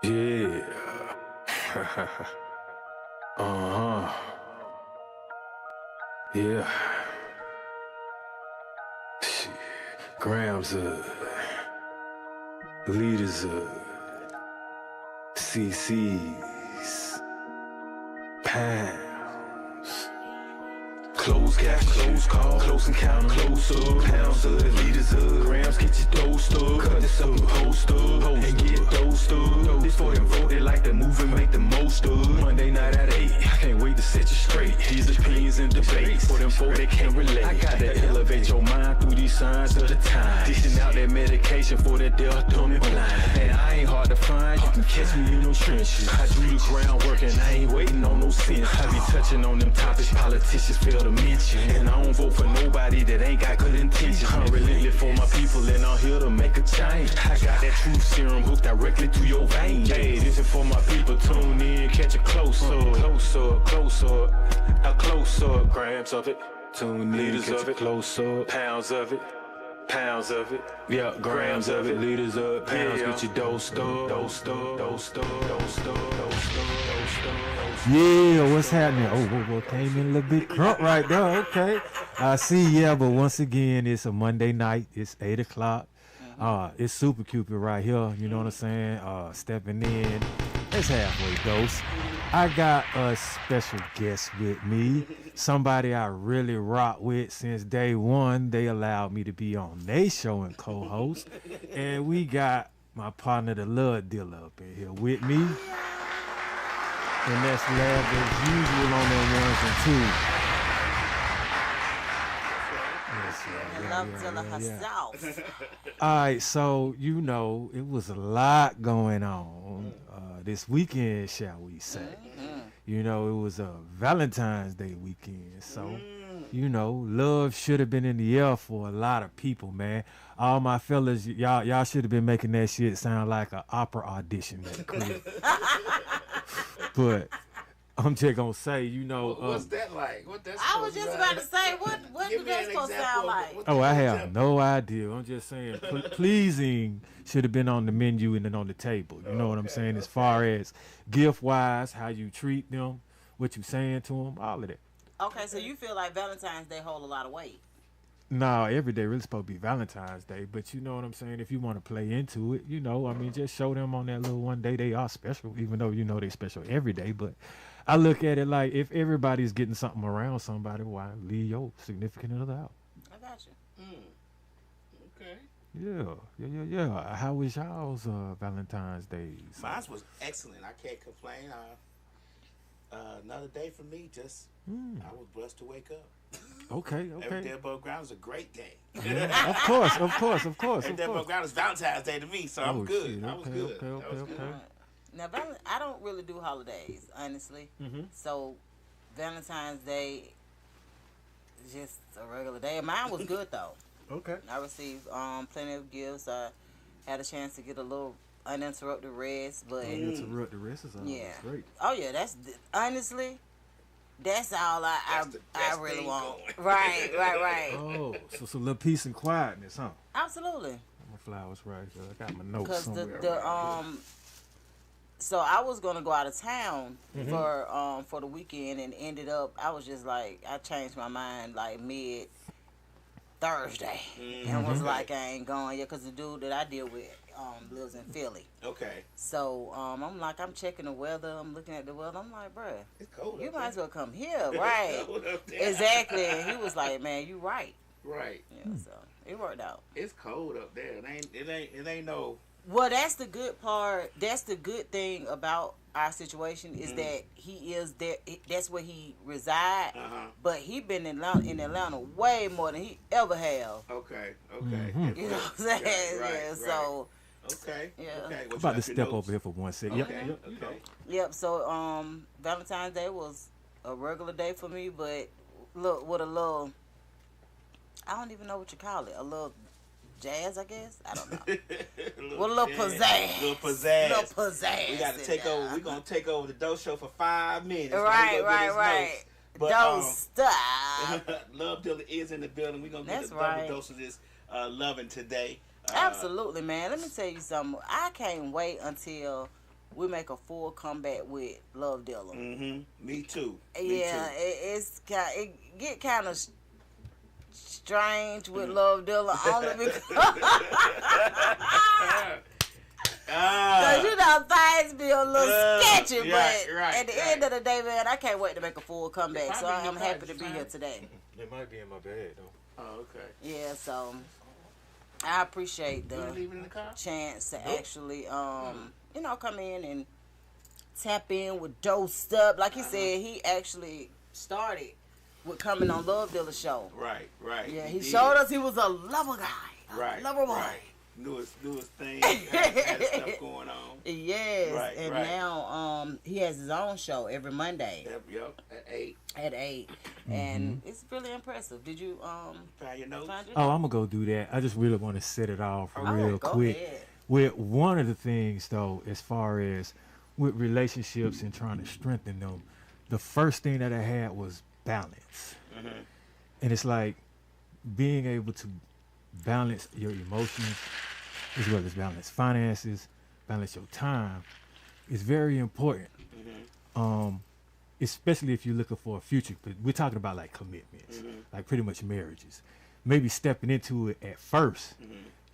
Yeah. uh-huh. Yeah. Shit. Grams leaders CC's, pounds. Close cash, close call, close encounter, close up, pounds of leaders of grams, get your dosed up, cut this up and post up, and get dosed up. This for them vote, they like the move and make the most of. Monday night at 8, I can't wait to set you straight. These opinions and debates, for them folk they can't relate. I gotta elevate your mind through these signs of the time. Dishing out that medication for that death, dumb and blind. And I ain't hard to find, you can catch me in them trenches. I do the groundwork and I ain't waiting on no sense. I be touching on them topics politicians fail to mention. And I don't vote for nobody that ain't got good intentions. I'm relentless for my people and I'm here to make a change. I got that truth serum hooked directly to your veins. Hey, this is for my people, tune in, catch a close up, close up, close up, a close up, grams of it, tune in, catch a close up, pounds of it. Pounds of it, yeah, grams of it, liters up, pounds, get your dosed up, dosed up, dosed up, dosed up, dosed up, dosed up. Yeah, what's happening? Oh, came in a little bit crunk right there. Okay, I see. Yeah, but once again, it's a Monday night. It's 8 o'clock. It's Super Cupid right here. You know what I'm saying? Stepping in. It's halfway dose. I got a special guest with me. Somebody I really rock with since day one. They allowed me to be on their show and co-host. And we got my partner, the Love Dealer, up in here with me. And that's Lab as usual on their ones and twos. Love Dealer herself. All right, so you know it was a lot going on this weekend, shall we say? You know, it was a Valentine's Day weekend, so you know, love should have been in the air for a lot of people, man. All my fellas, y'all should have been making that shit sound like an opera audition. But I'm just gonna say, you know, what's that like? What that's I was just about to say, what do that supposed to sound like? Oh, I have no idea. I'm just saying, pleasing should have been on the menu and then on the table. You know what I'm saying? As far as gift-wise, how you treat them, what you saying to them, all of that. Okay, so you feel like Valentine's Day hold a lot of weight? No, every day really supposed to be Valentine's Day, but you know what I'm saying? If you want to play into it, you know, I mean, just show them on that little one day they are special, even though you know they're special every day. But I look at it like if everybody's getting something around somebody, why leave your significant other out? I got you. Okay. Yeah. How was y'all's Valentine's Day? Mine was excellent. I can't complain. Another day for me. Just I was blessed to wake up. Okay. Every day above ground is a great day. Yeah, of course. Every day above ground is Valentine's Day to me, so I'm good. Shit. I was good. Okay. Now, I don't really do holidays, honestly. So, Valentine's Day is just a regular day. Mine was good, though. Okay. I received plenty of gifts. I had a chance to get a little uninterrupted rest, but Uninterrupted rest is great. Oh yeah, honestly, that's all I really want. Going. Right. Oh, so it's a little peace and quietness, huh? Absolutely. My flowers right here. I got my notes Because somewhere. so I was gonna go out of town for the weekend, and ended up I was just like I changed my mind like mid Thursday, and was like I ain't going yet because the dude that I deal with lives in Philly. Okay. So I'm like I'm checking the weather. I'm looking at the weather. I'm like, bruh, It's cold. you up might there. as well come here, right? It's cold up there. Exactly. And he was like, man, you right. Right. Yeah. So it worked out. It's cold up there. It ain't no. Well, that's the good part. That's the good thing about our situation is that he is there. That's where he reside. But he been in Atlanta way more than he ever have. Okay. You know what I'm saying? Right. So. Okay. Yeah. Okay. I'm about to step over here for 1 second. Okay. Okay. Yep. So Valentine's Day was a regular day for me, but look with a little. I don't even know what you call it. A little jazz, I guess. I don't know. With a little pizzazz. Little pizzazz. Little pizzazz. We gotta take over. We're gonna take over the dough show for 5 minutes. Right. But, Don't stop. Love Dealer is in the building. We're gonna get That's the right. double dose of this loving today. Absolutely, man. Let me tell you something. I can't wait until we make a full comeback with Love Dilla. Me too. Yeah, it get kind of strange with Love Dilla only because you know things be a little sketchy. But at the end of the day, man, I can't wait to make a full comeback. So I'm happy to be here today. It might be in my bag though. Oh, okay. Yeah, so I appreciate You the leaving in the car? chance to actually, you know, come in and tap in with dope stuff. Like he said, he actually started with coming on Love Dilla show. Right. Yeah, he showed us he was a lover guy, lover boy. Newest thing, had stuff going on. Yes, now he has his own show every Monday. Yep, at 8. At 8, and it's really impressive. Did you Find your notes? find your Oh, I'm gonna go do that. I just really want to set it off real go quick. ahead. With one of the things though, as far as with relationships and trying to strengthen them, the first thing that I had was balance. And it's like being able to balance your emotions as well as balance finances, balance your time is very important. Especially if you're looking for a future, but we're talking about like commitments, like pretty much marriages. Maybe stepping into it at first,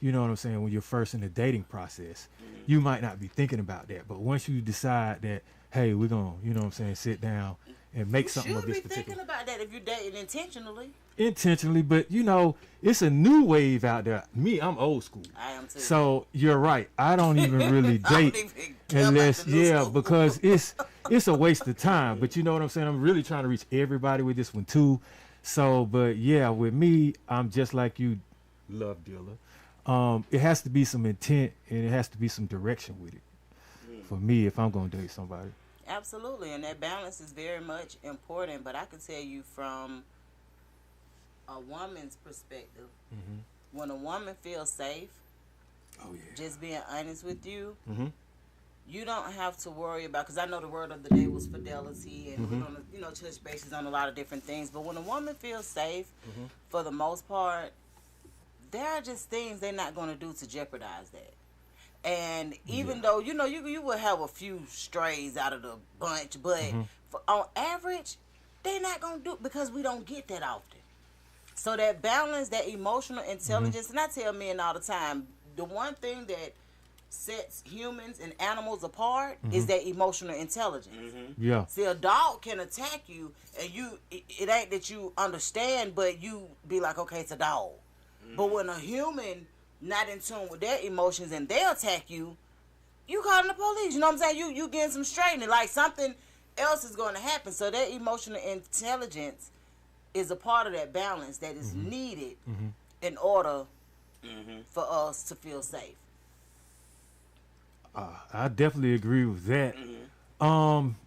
you know what I'm saying, when you're first in the dating process, you might not be thinking about that. But once you decide that, hey, we're gonna, you know what I'm saying, sit down and make something of should this be particular thinking about that if you're dating intentionally, but you know, it's a new wave out there. Me, I'm old school. I am too. So you're right. I don't even really I don't date even care about unless, the new school. because it's a waste of time. But you know what I'm saying? I'm really trying to reach everybody with this one too. So, but yeah, with me, I'm just like you, Love Dilla. It has to be some intent and it has to be some direction with it. For me, if I'm gonna date somebody. Absolutely, and that balance is very much important. But I can tell you from a woman's perspective, when a woman feels safe, just being honest with you, you don't have to worry about, because I know the word of the day was fidelity, and we're gonna, you know, touch bases on a lot of different things. But when a woman feels safe, for the most part, there are just things they're not going to do to jeopardize that. And even though, you know, you will have a few strays out of the bunch, but on average, they're not going to do it because we don't get that often. So that balance, that emotional intelligence, and I tell men all the time, the one thing that sets humans and animals apart is that emotional intelligence. Yeah. See, a dog can attack you, and it ain't that you understand, but you be like, okay, it's a dog. But when a human not in tune with their emotions and they attack you, you calling the police. You know what I'm saying? You getting some straightening. Like something else is going to happen. So that emotional intelligence is a part of that balance that is needed in order for us to feel safe. I definitely agree with that.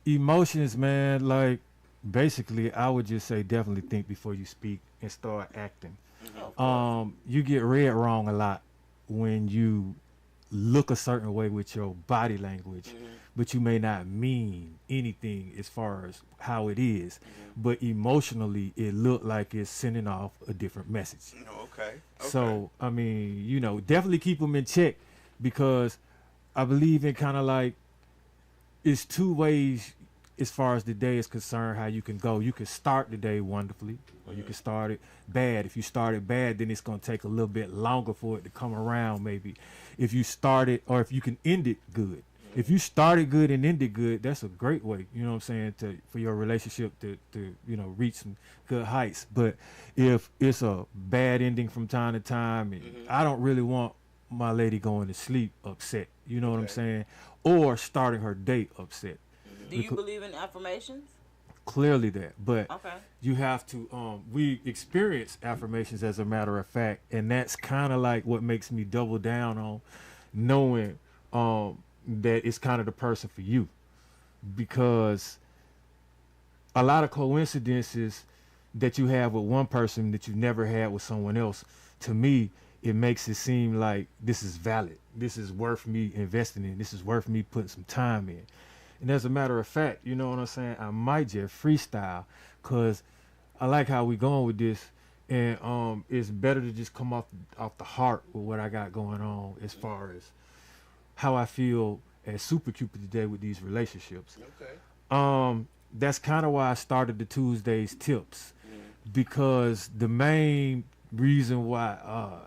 Emotions, man, like basically I would just say definitely think before you speak and start acting. You get read wrong a lot when you look a certain way with your body language, but you may not mean anything as far as how it is, but emotionally it look like it's sending off a different message. Okay. So, I mean, you know, definitely keep them in check, because I believe in kind of like, it's two ways as far as the day is concerned, how you can go. You can start the day wonderfully, or you can start it bad. If you start it bad, then it's going to take a little bit longer for it to come around, maybe. If you start it, or if you can end it good. If you started good and ended good, that's a great way, you know what I'm saying, for your relationship to you know, reach some good heights. But if it's a bad ending from time to time, and I don't really want my lady going to sleep upset, you know what I'm saying, or starting her day upset. Do you believe in affirmations? Clearly that, but Okay. you have to, we experience affirmations as a matter of fact, and that's kind of like what makes me double down on knowing that it's kind of the person for you, because a lot of coincidences that you have with one person that you never had with someone else, to me, it makes it seem like this is valid. This is worth me investing in. This is worth me putting some time in. And as a matter of fact, you know what I'm saying, I might just freestyle, because I like how we going with this. and it's better to just come off the heart with what I got going on as far as how I feel as Super Cupid today with these relationships. Okay. That's kind of why I started the Tuesdays tips, because the main reason why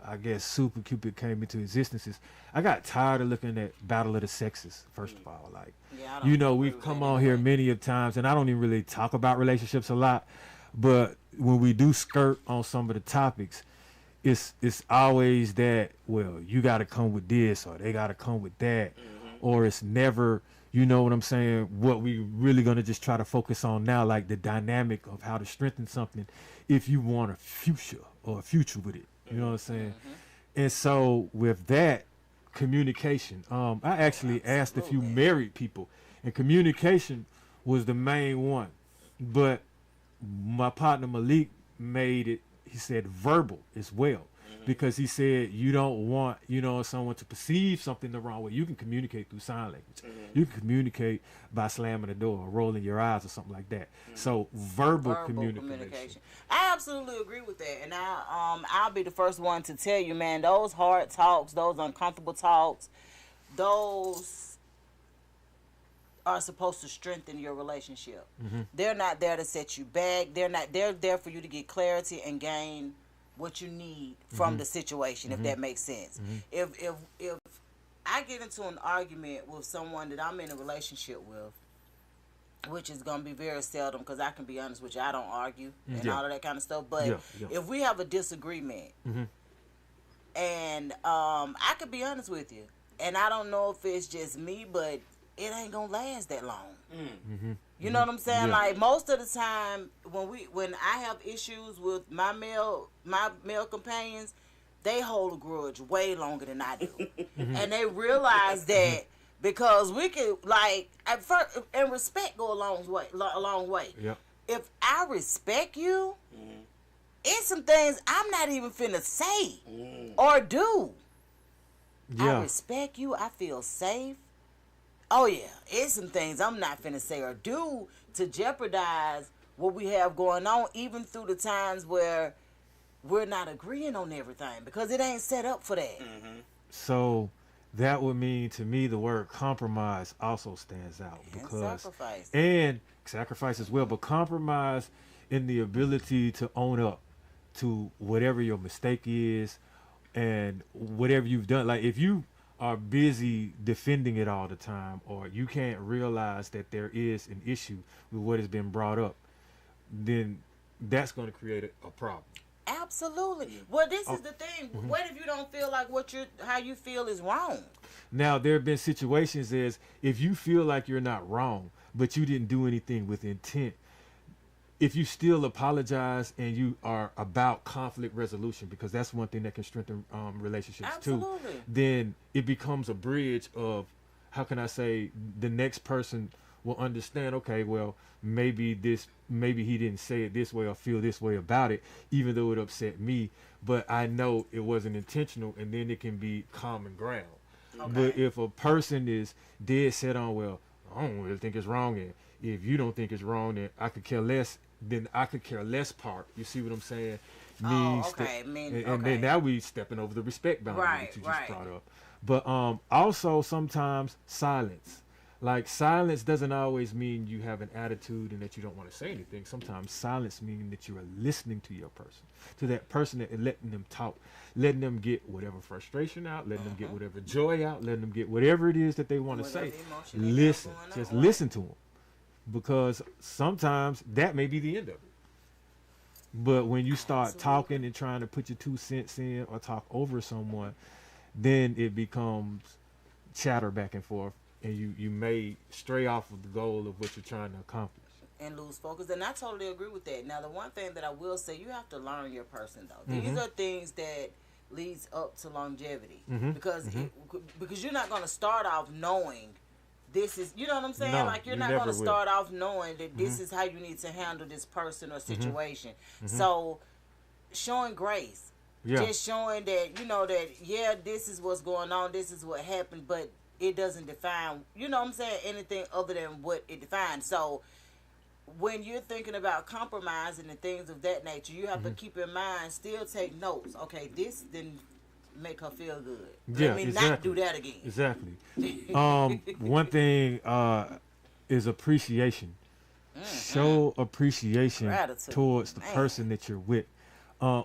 I guess Super Cupid came into existence is I got tired of looking at Battle of the Sexes. First of all, like, Yeah, I don't we've agree with come that on here anyway. many of times, and I don't even really talk about relationships a lot, but when we do skirt on some of the topics, it's always that, well, you got to come with this or they got to come with that, or it's never, you know what I'm saying, what we really going to just try to focus on now, like the dynamic of how to strengthen something if you want a future with it. You know what I'm saying? And so with that, communication, I actually asked a few married people, and communication was the main one. But my partner Malik made it, he said verbal as well. Because he said you don't want, someone to perceive something the wrong way. You can communicate through sign language. You can communicate by slamming the door or rolling your eyes or something like that. So verbal communication. I absolutely agree with that, and I'll be the first one to tell you, man. Those hard talks, those uncomfortable talks, those are supposed to strengthen your relationship. They're not there to set you back. They're there for you to get clarity and gain what you need from the situation, if that makes sense. If I get into an argument with someone that I'm in a relationship with, which is going to be very seldom, because I can be honest with you, I don't argue and all of that kind of stuff, but if we have a disagreement, and I could be honest with you, and I don't know if it's just me, but it ain't going to last that long. You know what I'm saying? Like, most of the time when I have issues with my male companions, they hold a grudge way longer than I do. And they realize that because we can, like, at first, and respect go a long way. Yep. If I respect you, it's some things I'm not even finna say or do. I respect you. I feel safe. Oh yeah, it's some things I'm not finna say or do to jeopardize what we have going on, even through the times where we're not agreeing on everything, because it ain't set up for that. So that would mean, to me, the word compromise also stands out, because sacrifice as well, but compromise in the ability to own up to whatever your mistake is and whatever you've done. Like, if you are busy defending it all the time, or you can't realize that there is an issue with what has been brought up, then that's going to create a problem. Absolutely. Well, this is the thing. What if you don't feel like how you feel is wrong? Now, there have been situations as if you feel like you're not wrong, but you didn't do anything with intent, if you still apologize and you are about conflict resolution, because that's one thing that can strengthen relationships too, then it becomes a bridge of, how can I say, the next person will understand, okay, well, maybe he didn't say it this way or feel this way about it, even though it upset me, but I know it wasn't intentional, and then it can be common ground. But if a person is dead set on, well, I don't really think it's wrong, and if you don't think it's wrong, then I could care less, then I could care less part. You see what I'm saying? And then now we stepping over the respect boundary that you just brought up. But also sometimes silence. Like, silence doesn't always mean you have an attitude and that you don't want to say anything. Sometimes silence means that you are listening to your person, to that person, and letting them talk, letting them get whatever frustration out, letting them get whatever joy out, letting them get whatever it is that they want to say. Listen, just listen to them. Because sometimes that may be the end of it. But when you start talking and trying to put your 2 cents in or talk over someone, then it becomes chatter back and forth, and you may stray off of the goal of what you're trying to accomplish. And lose focus. And I totally agree with that. Now, the one thing that I will say, you have to learn your person, though. These are things that leads up to longevity. Because you're not going to start off knowing this is, you know what I'm saying? No, like, you're you not never going to will. start off knowing that this is how you need to handle this person or situation. So, showing grace. Just showing that, that, this is what's going on, this is what happened, but it doesn't define, you know what I'm saying, anything other than what it defines. So, when you're thinking about compromising and things of that nature, you have to keep in mind, still take notes. Okay, this didn't make her feel good. Yeah, Let me not exactly. do that again. Exactly. One thing is appreciation. Show appreciation Gratitude. towards the Man. person that you're with.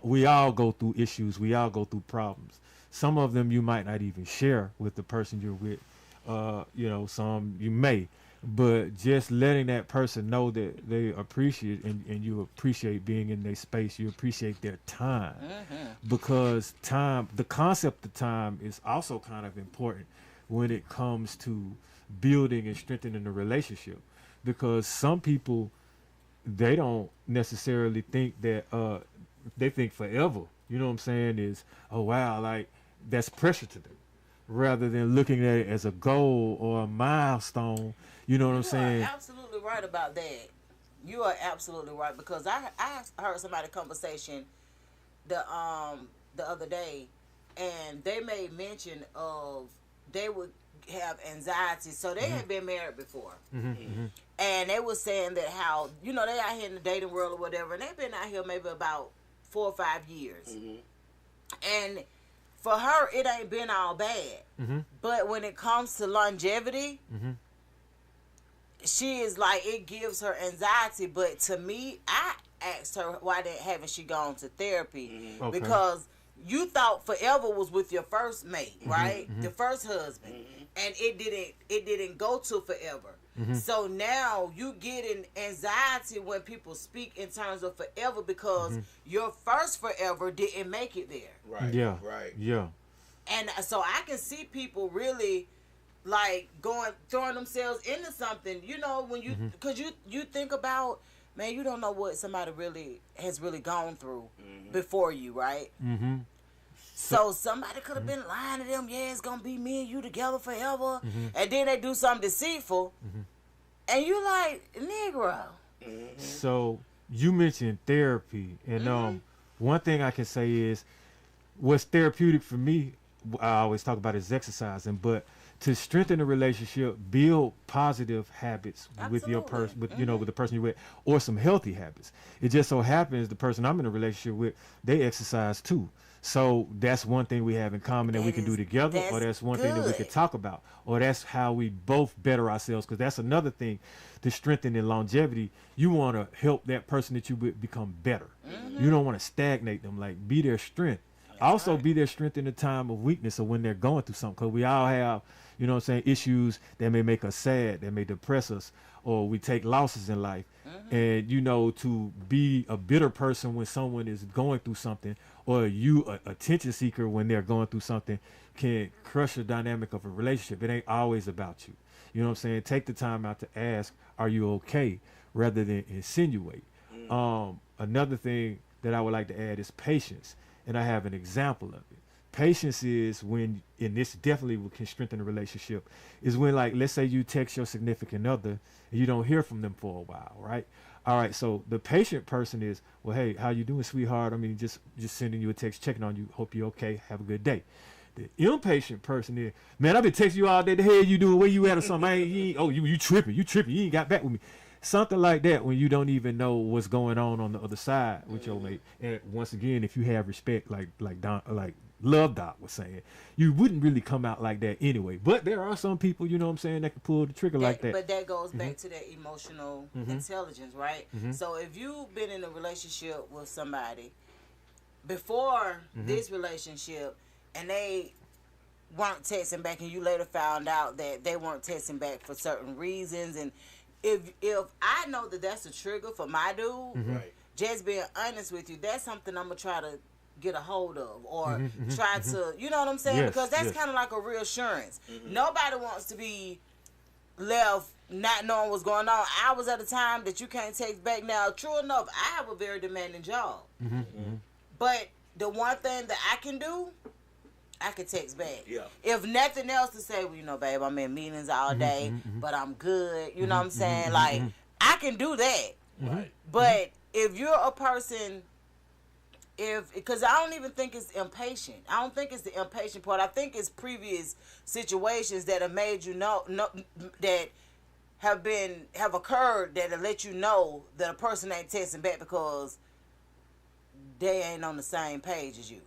We all go through issues. We all go through problems. Some of them you might not even share with the person you're with. Some you may. But just letting that person know that they appreciate and you appreciate being in their space, you appreciate their time. Because time, the concept of time is also kind of important when it comes to building and strengthening a relationship. Because some people, they don't necessarily think that, they think forever, you know what I'm saying, is, oh wow, like that's pressure to them. Rather than looking at it as a goal or a milestone, you know what I'm saying? You are absolutely right about that. You are absolutely right, because I heard somebody conversation the other day, and they made mention of they would have anxiety. So they had been married before, and they were saying that how they out here in the dating world or whatever, and they've been out here maybe about 4 or 5 years, and for her, it ain't been all bad. But when it comes to longevity, she is like, it gives her anxiety. But to me, I asked her, why haven't she gone to therapy? Okay. Because you thought forever was with your first mate, right? The first husband. And it didn't go to forever. So now you getting anxiety when people speak in terms of forever, because your first forever didn't make it there. Right. Yeah. Right. Yeah. And so I can see people really like throwing themselves into something, when you, because you think about, man, you don't know what somebody has really gone through before you, right? So somebody could have been lying to them, yeah, it's gonna be me and you together forever, and then they do something deceitful, and you like, Negro. So you mentioned therapy, and one thing I can say is, what's therapeutic for me, I always talk about is exercising, but to strengthen a relationship, build positive habits with your person, with with the person you're with, or some healthy habits. It just so happens the person I'm in a relationship with, they exercise too. So that's one thing we have in common that we can do together, or that's one thing that we could talk about, or that's how we both better ourselves. Because that's another thing to strengthen in longevity. You want to help that person that you with become better. You don't want to stagnate them. Like, be their strength. Also be their strength in the time of weakness or when they're going through something. Because we all have, issues that may make us sad, that may depress us, or we take losses in life. And, to be a bitter person when someone is going through something, or you a attention seeker when they're going through something, can crush the dynamic of a relationship. It ain't always about you. You know what I'm saying? Take the time out to ask, are you okay? Rather than insinuate. Another thing that I would like to add is patience. And I have an example of it. Patience is when, and this definitely can strengthen a relationship, is when, like, let's say you text your significant other and you don't hear from them for a while, right? All right, so the patient person is, well, hey, how you doing, sweetheart? I mean, just sending you a text, checking on you, hope you're okay, have a good day. The impatient person is, man, I've been texting you all day, the hell you doing, where you at or something? You tripping, you ain't got back with me. Something like that, when you don't even know what's going on the other side with your mate. And once again, if you have respect, like Love Doc was saying, you wouldn't really come out like that anyway. But there are some people, you know what I'm saying, that can pull the trigger like that. But that goes back to that emotional intelligence, right? So if you've been in a relationship with somebody before this relationship, and they weren't texting back, and you later found out that they weren't texting back for certain reasons, and if I know that that's a trigger for my dude, Right. just being honest with you, that's something I'm gonna try to get a hold of, or try to, you know what I'm saying? Yes, Because that's yes. kind of like a reassurance. Nobody wants to be left not knowing what's going on hours at a time that you can't text back. Now, true enough, I have a very demanding job, but the one thing that I can do, I can text back. Yeah. If nothing else, to say, well, babe, I'm in meetings all day, but I'm good. You know what I'm saying? Like, I can do that. Right. But if you're a person, because I don't even think it's impatient. I don't think it's the impatient part. I think it's previous situations that have made you know that have occurred that'll let you know that a person ain't texting back because they ain't on the same page as you.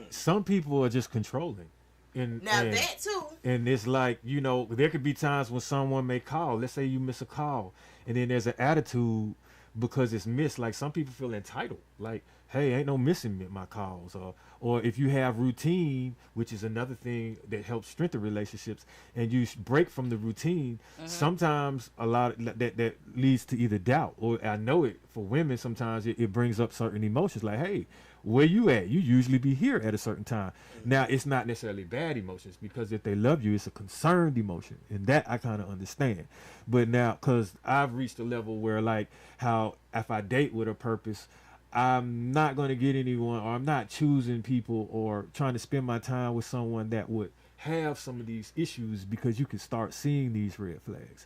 Some people are just controlling. And That too. And it's like, there could be times when someone may call. Let's say you miss a call, and then there's an attitude because it's missed. Like, some people feel entitled. Like, hey, ain't no missing my calls. Or if you have routine, which is another thing that helps strengthen relationships, and you break from the routine, sometimes a lot of that leads to either doubt, or I know it for women, sometimes it brings up certain emotions like, hey, where you at? You usually be here at a certain time. Now, it's not necessarily bad emotions, because if they love you, it's a concerned emotion, and that I kind of understand. But now, because I've reached a level where, like, how if I date with a purpose, I'm not going to get anyone, or I'm not choosing people or trying to spend my time with someone that would have some of these issues, because you can start seeing these red flags.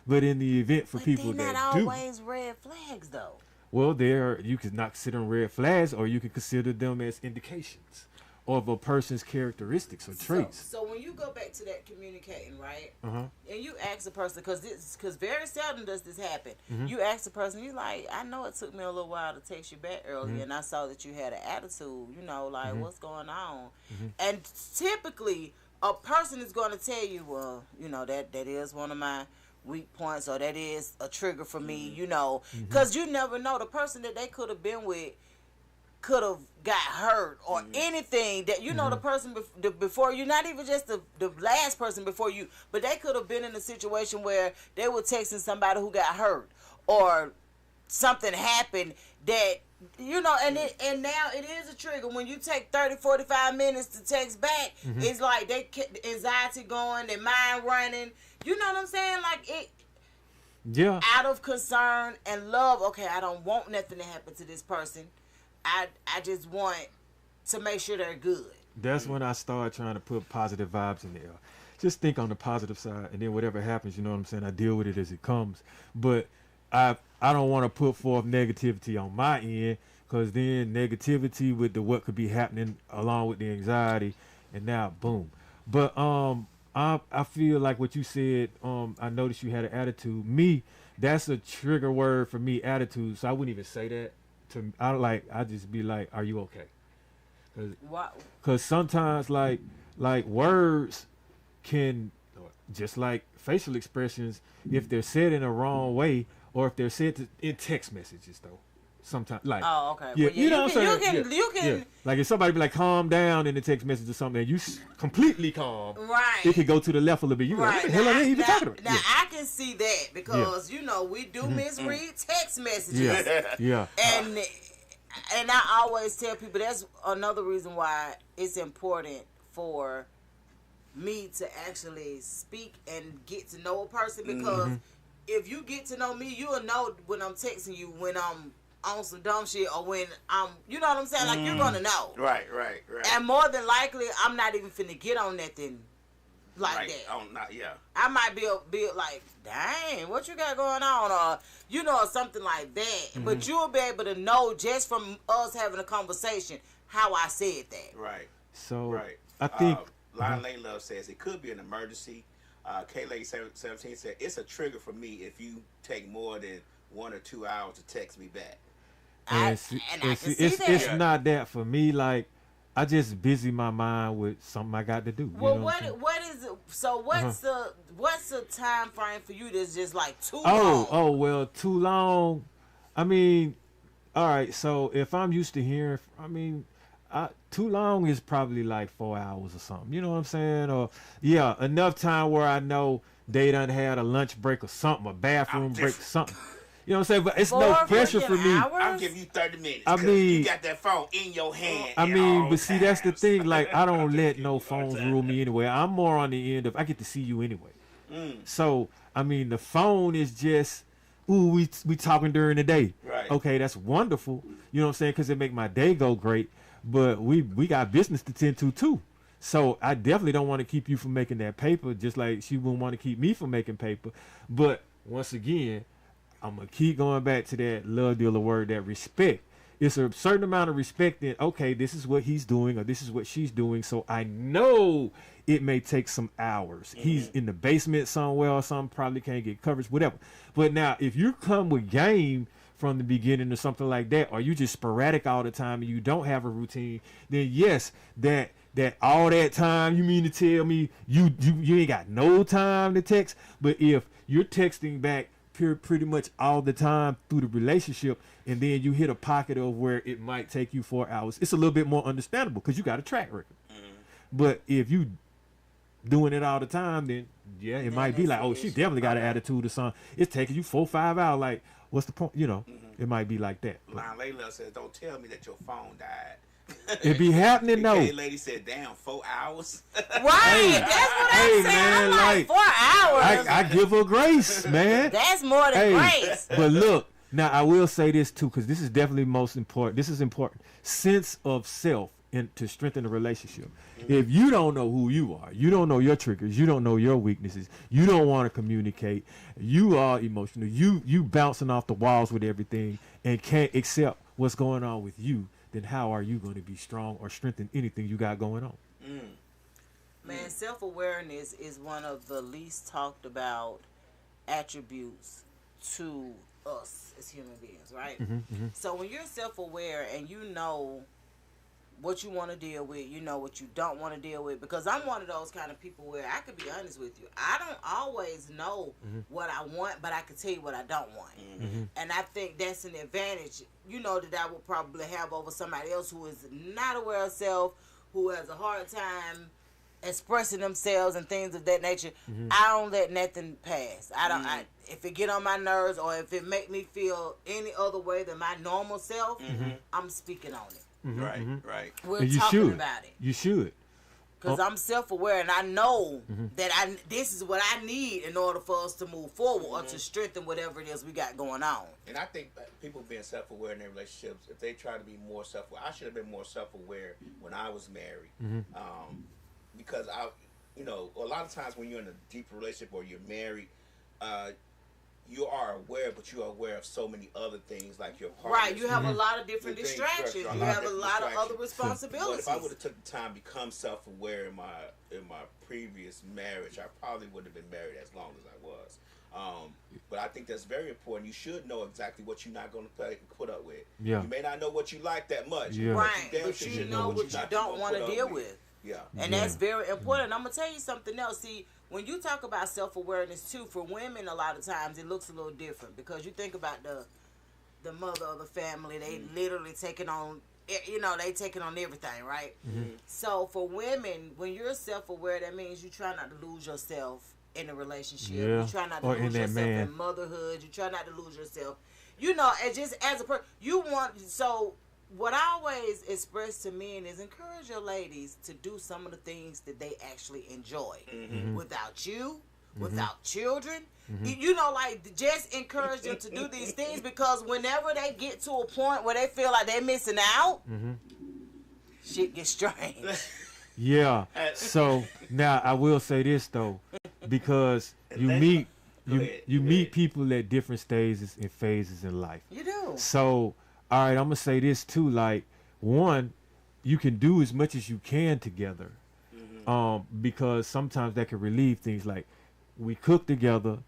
But in the event for people they're that not do, always red flags though. well, you can not consider them red flags, or you can consider them as indications of a person's characteristics or traits. So when you go back to that communicating, right? Uh-huh. And you ask the person, because very seldom does this happen. Mm-hmm. You ask the person, you like, I know it took me a little while to text you back earlier, and I saw that you had an attitude. Like, what's going on? And typically, a person is going to tell you, well, that is one of my weak points, or that is a trigger for me, because you never know, the person that they could have been with could have got hurt, or anything that the person before you, not even just the last person before you, but they could have been in a situation where they were texting somebody who got hurt, or something happened that and now it is a trigger when you take 30-45 minutes to text back. It's like they kept the anxiety going, their mind running, you know what I'm saying, like it. Yeah. Out of concern and love, okay, I don't want nothing to happen to this person. I just want to make sure they're good. That's when I started trying to put positive vibes in there. Just think on the positive side, and then whatever happens, you know what I'm saying, I deal with it as it comes. But I don't want to put forth negativity on my end, because then negativity with what could be happening along with the anxiety, and now boom. But I feel like what you said, I noticed you had an attitude. Me, that's a trigger word for me, attitude. So I wouldn't even say that. I just be like, are you okay? Because sometimes like words can, just like facial expressions, if they're said in a wrong way, or if they're said in text messages though, sometimes like, oh, okay, yeah, well, you know what I'm saying? You can Yeah. Like if somebody be like, calm down in the text message or something, and you completely calm, right, it could go to the left a little bit. You right. Like, what the hell are they even talking about? Now I can see that, because we do misread text messages. Yeah. And I always tell people that's another reason why it's important for me to actually speak and get to know a person, because if you get to know me, you'll know when I'm texting you, when I'm on some dumb shit, or when I'm, you know what I'm saying? Like, you're gonna know. Right. And more than likely, I'm not even finna get on nothing like that. I might be like, dang, what you got going on, or something like that. But you'll be able to know just from us having a conversation how I said that. Right. So I think Lion Lane Love says it could be an emergency. K-Lady 17 said it's a trigger for me if you take more than 1 or 2 hours to text me back. I can see that. It's not that for me. Like, I just busy my mind with something I got to do. Well, you know what is it? So what's the time frame for you that's just like too long? Oh, well, too long. I mean, all right. So if I'm used to hearing, too long is probably like 4 hours or something. You know what I'm saying? Or enough time where I know they done had a lunch break or something, a bathroom break or something. You know what I'm saying? But it's no pressure for me. I'll give you 30 minutes. You got that phone in your hand. But see, that's the thing. Like, I don't let no phones rule me anyway. I'm more on the end of, I get to see you anyway. So, the phone is just, we talking during the day. Right. Okay, that's wonderful. You know what I'm saying? Because it make my day go great. But we got business to tend to too. So I definitely don't want to keep you from making that paper, just like she wouldn't want to keep me from making paper. But once again, I'm going to keep going back to that love dealer word, that respect. it's a certain amount of respect in, okay, this is what he's doing or this is what she's doing. So I know it may take some hours. He's in the basement somewhere or something, probably can't get coverage, whatever. But now if you come with game from the beginning or something like that, or you just sporadic all the time and you don't have a routine, then yes, that all that time, you mean to tell me you ain't got no time to text? But if you're texting back pretty much all the time through the relationship, and then you hit a pocket of where it might take you 4 hours, it's a little bit more understandable because you got a track record. But if you doing it all the time, then yeah, it might be like, oh, she definitely got an attitude or something. It's taking you 4-5 hours. Like, what's the point? You know, it might be like that. My Layla says, don't tell me that your phone died. It be happening though. Okay, lady said, damn, 4 hours. Right, that's what I'm saying. Man, I'm like 4 hours. I give her grace, man. That's more than grace. But look, now I will say this too, because this is definitely most important. This is important. Sense of self and to strengthen the relationship. If you don't know who you are, you don't know your triggers, you don't know your weaknesses, you don't want to communicate, you are emotional, you bouncing off the walls with everything and can't accept what's going on with you, then how are you going to be strong or strengthen anything you got going on? Man, self-awareness is one of the least talked about attributes to us as human beings, right? So when you're self-aware and you know what you want to deal with, you know what you don't want to deal with, because I'm one of those kind of people where I could be honest with you, I don't always know what I want, but I can tell you what I don't want. And I think that's an advantage, you know, that I would probably have over somebody else who is not aware of self, who has a hard time expressing themselves and things of that nature. I don't let nothing pass. I don't. If it get on my nerves or if it make me feel any other way than my normal self, I'm speaking on it. Right. We're And you talking should. about it. You should. Because I'm self-aware and I know that this is what I need in order for us to move forward or to strengthen whatever it is we got going on. And I think people being self-aware in their relationships, if they try to be more self-aware, I should have been more self-aware when I was married. Because a lot of times when you're in a deep relationship or you're married, you are aware, but you are aware of so many other things like your partner. Right, you have a lot of different distractions. You have a lot of other responsibilities. But if I would have took the time to become self-aware in my previous marriage, I probably wouldn't have been married as long as I was. But I think that's very important. You should know exactly what you're not going to put up with. Yeah. You may not know what you like that much. Yeah. Right, but you know what you don't want to deal with. Yeah. And that's very important. I'm going to tell you something else. See, when you talk about self-awareness too, for women a lot of times it looks a little different because you think about the mother of the family, they literally taking on, they taking on everything, right? So for women, when you're self-aware, that means you try not to lose yourself in a relationship. Yeah. You try not to Or lose in that yourself man. in motherhood. You try not to lose yourself. And just as a person, what I always express to men is encourage your ladies to do some of the things that they actually enjoy without you, without children. Just encourage them to do these things because whenever they get to a point where they feel like they're missing out, shit gets strange. Yeah. So now I will say this though, because you meet people at different stages and phases in life. You do. So all right, I'm gonna say this too. Like, one, you can do as much as you can together, because sometimes that can relieve things. Like, we cook together,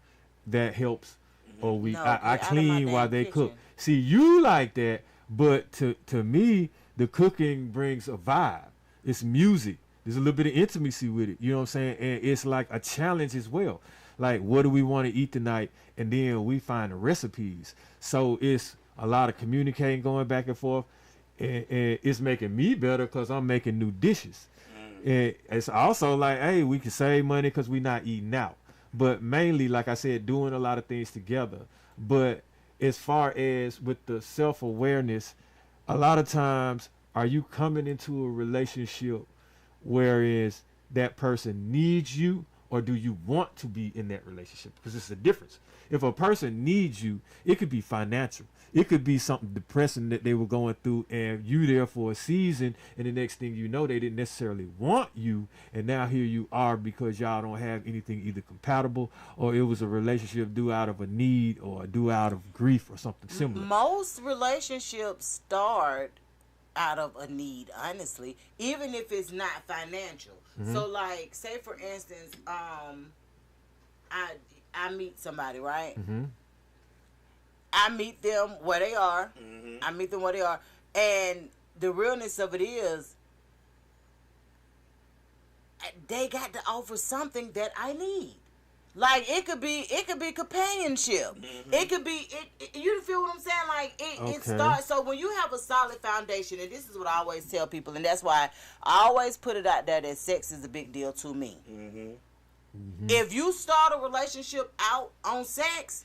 that helps, or I clean while they cook. See, you like that, but to me, the cooking brings a vibe. It's music. There's a little bit of intimacy with it. You know what I'm saying? And it's like a challenge as well. Like, what do we want to eat tonight? And then we find the recipes. So it's a lot of communicating, going back and forth, and it's making me better because I'm making new dishes. And it's also like, hey, we can save money because we're not eating out. But mainly, like I said, doing a lot of things together. But as far as with the self-awareness, a lot of times, are you coming into a relationship whereas that person needs you, or do you want to be in that relationship? Because it's a difference. If a person needs you, it could be financial. It could be something depressing that they were going through, and you there for a season, and the next thing you know, they didn't necessarily want you, and now here you are because y'all don't have anything either compatible, or it was a relationship due out of a need or due out of grief or something similar. Most relationships start out of a need, honestly, even if it's not financial. So, like, say for instance, I meet somebody, right? I meet them where they are. I meet them where they are. And the realness of it is, they got to offer something that I need. Like, it could be companionship. It could be, you feel what I'm saying? Like, it starts, so when you have a solid foundation, and this is what I always tell people, and that's why I always put it out there that sex is a big deal to me. If you start a relationship out on sex,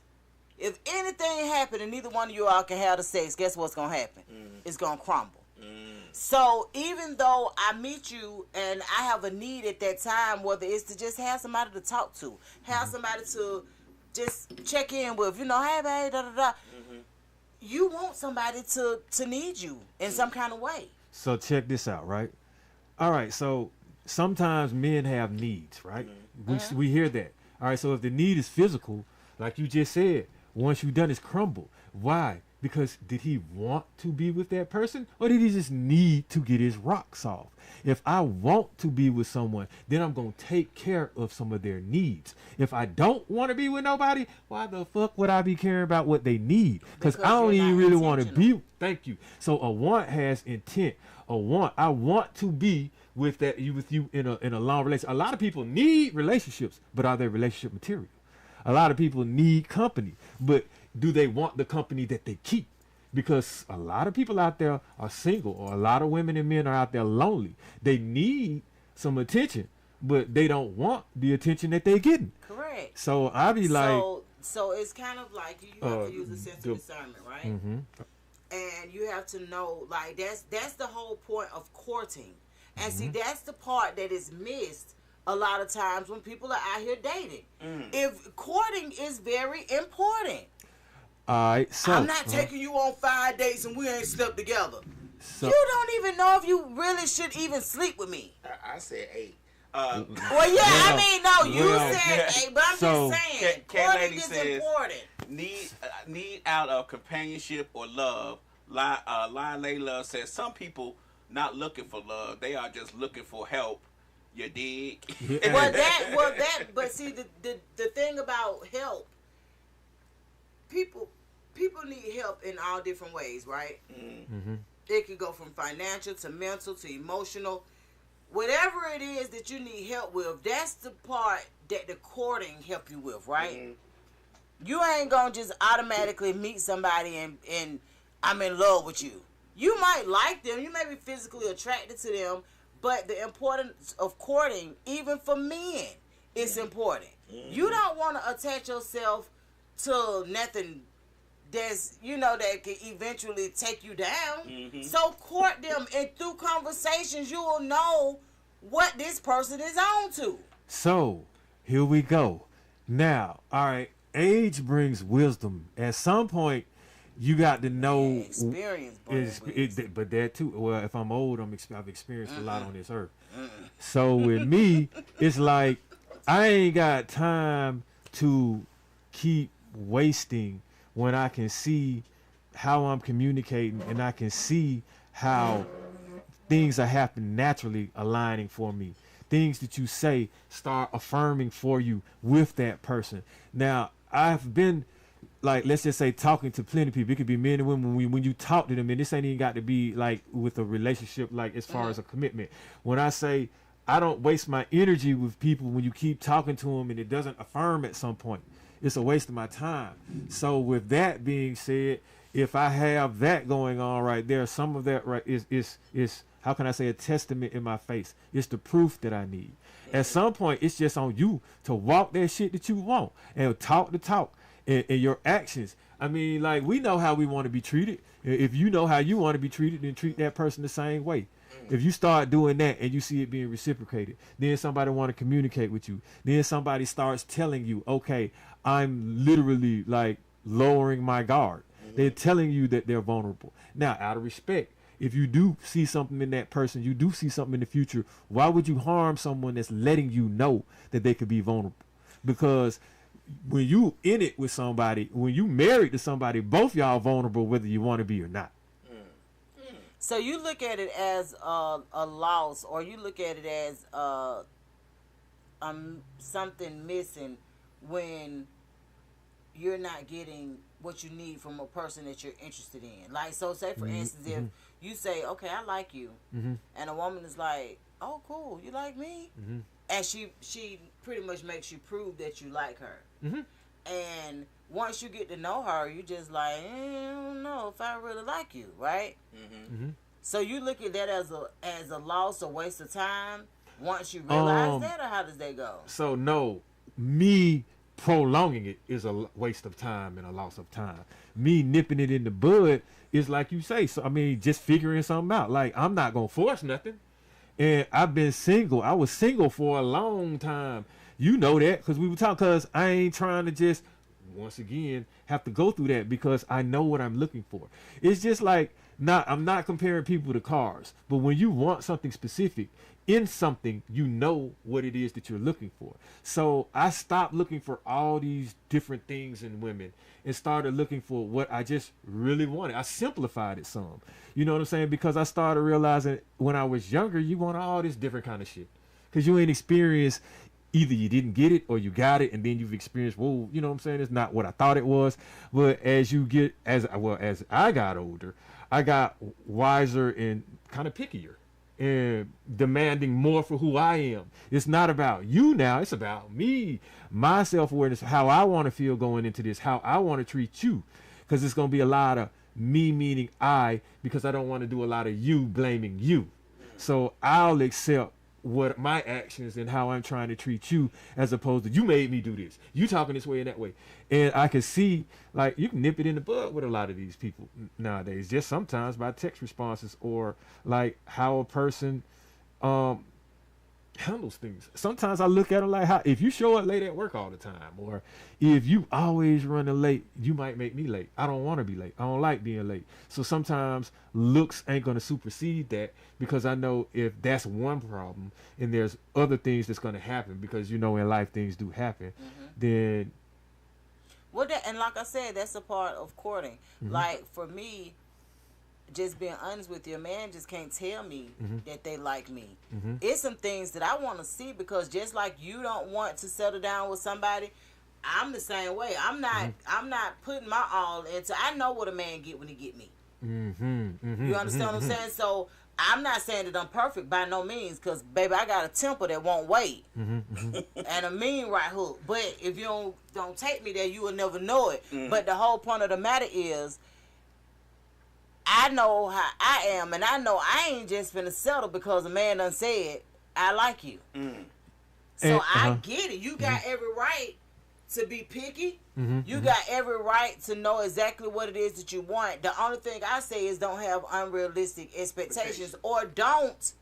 if anything happened and neither one of you all can have the sex, guess what's going to happen? It's going to crumble. So even though I meet you and I have a need at that time, whether it's to just have somebody to talk to, have somebody to just check in with, you know, hey, babe, da-da-da. You want somebody to need you in some kind of way. So check this out, right? All right, so sometimes men have needs, right? We hear that. All right, so if the need is physical, like you just said, once you're done, it's crumble. Why? Because did he want to be with that person, or did he just need to get his rocks off? If I want to be with someone, then I'm going to take care of some of their needs. If I don't want to be with nobody, why the fuck would I be caring about what they need? Because I don't even really want to be. Thank you. So a want has intent. I want to be with you in a long relationship. A lot of people need relationships, but are they relationship material? A lot of people need company, but do they want the company that they keep? Because a lot of people out there are single, or a lot of women and men are out there lonely. They need some attention, but they don't want the attention that they're getting. Correct. So I be like, so it's kind of like you have to use a sense of discernment, right? And you have to know, like, that's the whole point of courting. And see, that's the part that is missed a lot of times when people are out here dating. If courting is very important. all right, so I'm not taking you on 5 dates and we ain't slept together. so, You don't even know if you really should even sleep with me. I said 8. Well, yeah, I mean, no, you said 8, but I'm so- just saying, courting is important. Need out of companionship or love. Lion Lay Love says some people not looking for love, they are just looking for help. You dig? But see, the thing about help, people need help in all different ways, right? It could go from financial to mental to emotional. Whatever it is that you need help with, that's the part that the courting help you with, right? You ain't gonna just automatically meet somebody and I'm in love with you. You might like them, you may be physically attracted to them, but the importance of courting, even for men, is important. You don't want to attach yourself to nothing that's, that can eventually take you down. So court them, and through conversations, you will know what this person is on to. So here we go. Now, all right, age brings wisdom. At some point, you got to know Experience, but that too. Well, if I'm old, I've experienced a lot on this earth. So with me, it's like I ain't got time to keep wasting when I can see how I'm communicating, and I can see how things are happening naturally, aligning for me. Things that you say start affirming for you with that person. Now, I've been, like, let's just say, talking to plenty of people. It could be men and women. When you talk to them, and this ain't even got to be like with a relationship, like as far as a commitment. When I say I don't waste my energy with people, when you keep talking to them and it doesn't affirm at some point, it's a waste of my time. So with that being said, if I have that going on right there, some of that right is how can I say, a testament in my face. It's the proof that I need. At some point, it's just on you to walk that shit that you want and talk the talk. And your actions. I mean, like, we know how we want to be treated. If you know how you want to be treated, then treat that person the same way. If you start doing that and you see it being reciprocated, then somebody want to communicate with you. Then somebody starts telling you, okay, I'm literally like lowering my guard. They're telling you that they're vulnerable. Now, out of respect, if you do see something in that person, you do see something in the future, why would you harm someone that's letting you know that they could be vulnerable? Because when you in it with somebody, when you married to somebody, both y'all vulnerable whether you want to be or not. So you look at it as a loss, or you look at it as something missing when you're not getting what you need from a person that you're interested in. Like, so say for instance, if you say, okay, I like you, and a woman is like, oh, cool, you like me? And she pretty much makes you prove that you like her. And once you get to know her, you just like, I don't know if I really like you, right? So you look at that as a loss, a waste of time once you realize that, or how does that go? So no, me prolonging it is a waste of time and a loss of time. Me nipping it in the bud is like you say. So I mean, just figuring something out. Like, I'm not gonna force nothing. And I've been single. I was single for a long time. You know that because we were talking. Because I ain't trying to just once again have to go through that because I know what I'm looking for. It's just like, I'm not comparing people to cars, but when you want something specific in something, you know what it is that you're looking for. So I stopped looking for all these different things in women and started looking for what I just really wanted. I simplified it some, you know what I'm saying? Because I started realizing when I was younger, you want all this different kind of shit because you ain't experienced. Either you didn't get it or you got it and then you've experienced, whoa, you know what I'm saying? It's not what I thought it was. But as you get, as I got older, I got wiser and kind of pickier and demanding more for who I am. It's not about you now. It's about me, my self-awareness, how I want to feel going into this, how I want to treat you. Because it's going to be a lot of me meaning I, because I don't want to do a lot of you blaming you. So I'll accept what my actions and how I'm trying to treat you, as opposed to you made me do this, you talking this way and that way. And I can see, like, you can nip it in the bud with a lot of these people nowadays, just sometimes by text responses or like how a person handles things. Sometimes I look at them like, how if you show up late at work all the time, or if you always running late, you might make me late. I don't want to be late. I don't like being late. So sometimes looks ain't going to supersede that, because I know if that's one problem and there's other things that's going to happen, because you know in life things do happen, then and like I said, that's a part of courting. Like for me, just being honest with you, a man just can't tell me that they like me. It's some things that I want to see, because just like you don't want to settle down with somebody, I'm the same way. I'm not putting my all into. I know what a man get when he get me. You understand what I'm saying? So I'm not saying that I'm perfect by no means, because baby, I got a temper that won't wait and a mean right hook. But if you don't take me there, you will never know it. But the whole point of the matter is, I know how I am, and I know I ain't just finna settle because a man done said, I like you. So I get it. You got every right to be picky. You got every right to know exactly what it is that you want. The only thing I say is don't have unrealistic expectations, or don't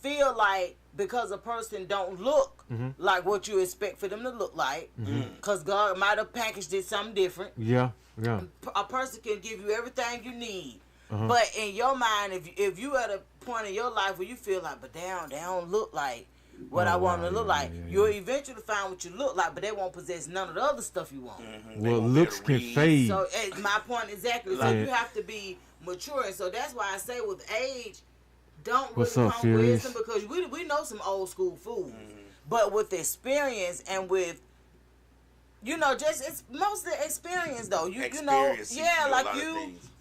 feel like because a person don't look like what you expect for them to look like, because God might have packaged it something different. Yeah. A person can give you everything you need. But in your mind, if you at a point in your life where you feel like, but they don't look like what I want them to look like, you'll eventually find what you look like, but they won't possess none of the other stuff you want. Well, looks can fade. So my point exactly. So you have to be mature, and so that's why I say with age, don't really come wisdom, because we know some old school fools, but with experience and with, you know, just it's mostly experience though. You know, yeah, like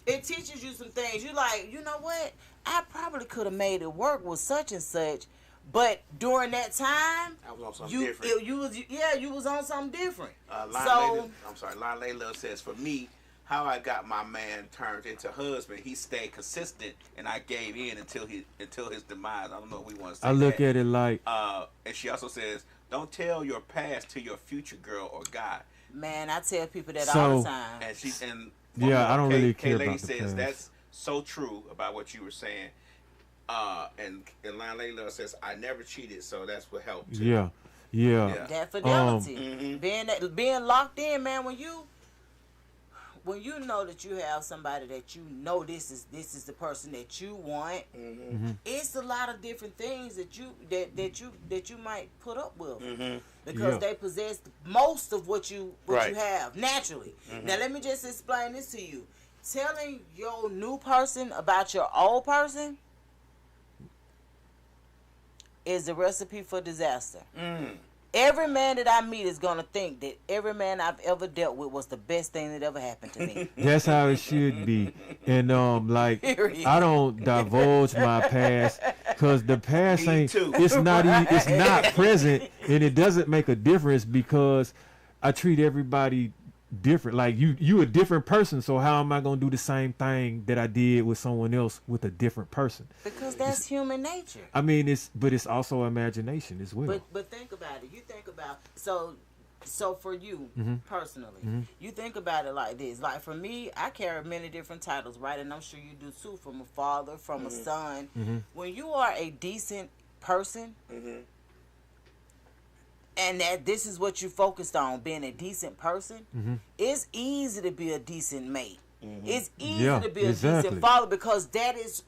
it teaches you some things. You like, you know what? I probably could have made it work with such and such, but during that time, I was on something different. You was on something different. Lon Layla says, for me, how I got my man turned into husband, he stayed consistent, and I gave in until his demise. I don't know if we want to say I look at it like, and she also says, don't tell your past to your future girl or guy. Man, I tell people that all the time. And I don't really care Lady about the says past. that's so true about what you were saying. And Landlady Love says, I never cheated, so that's what helped too. Yeah. Yeah. That fidelity, being locked in, man. When you know that you have somebody that you know this is the person that you want, it's a lot of different things that you might put up with because they possess most of what you have naturally. Now let me just explain this to you. Telling your new person about your old person is the recipe for disaster. Every man that I meet is going to think that every man I've ever dealt with was the best thing that ever happened to me. That's how it should be. And like Period. I don't divulge my past because the past Me ain't too. it's not it's not present, and it doesn't make a difference because I treat everybody different. Like you a different person, so how am I gonna do the same thing that I did with someone else with a different person? Because that's human nature. I mean, it's also imagination as well. But think about it. You think about so for you personally, you think about it like this. Like for me, I carry many different titles, right? And I'm sure you do too. From a father, from a son. When you are a decent person, and that this is what you focused on, being a decent person, it's easy to be a decent mate. It's easy to be a decent father because that is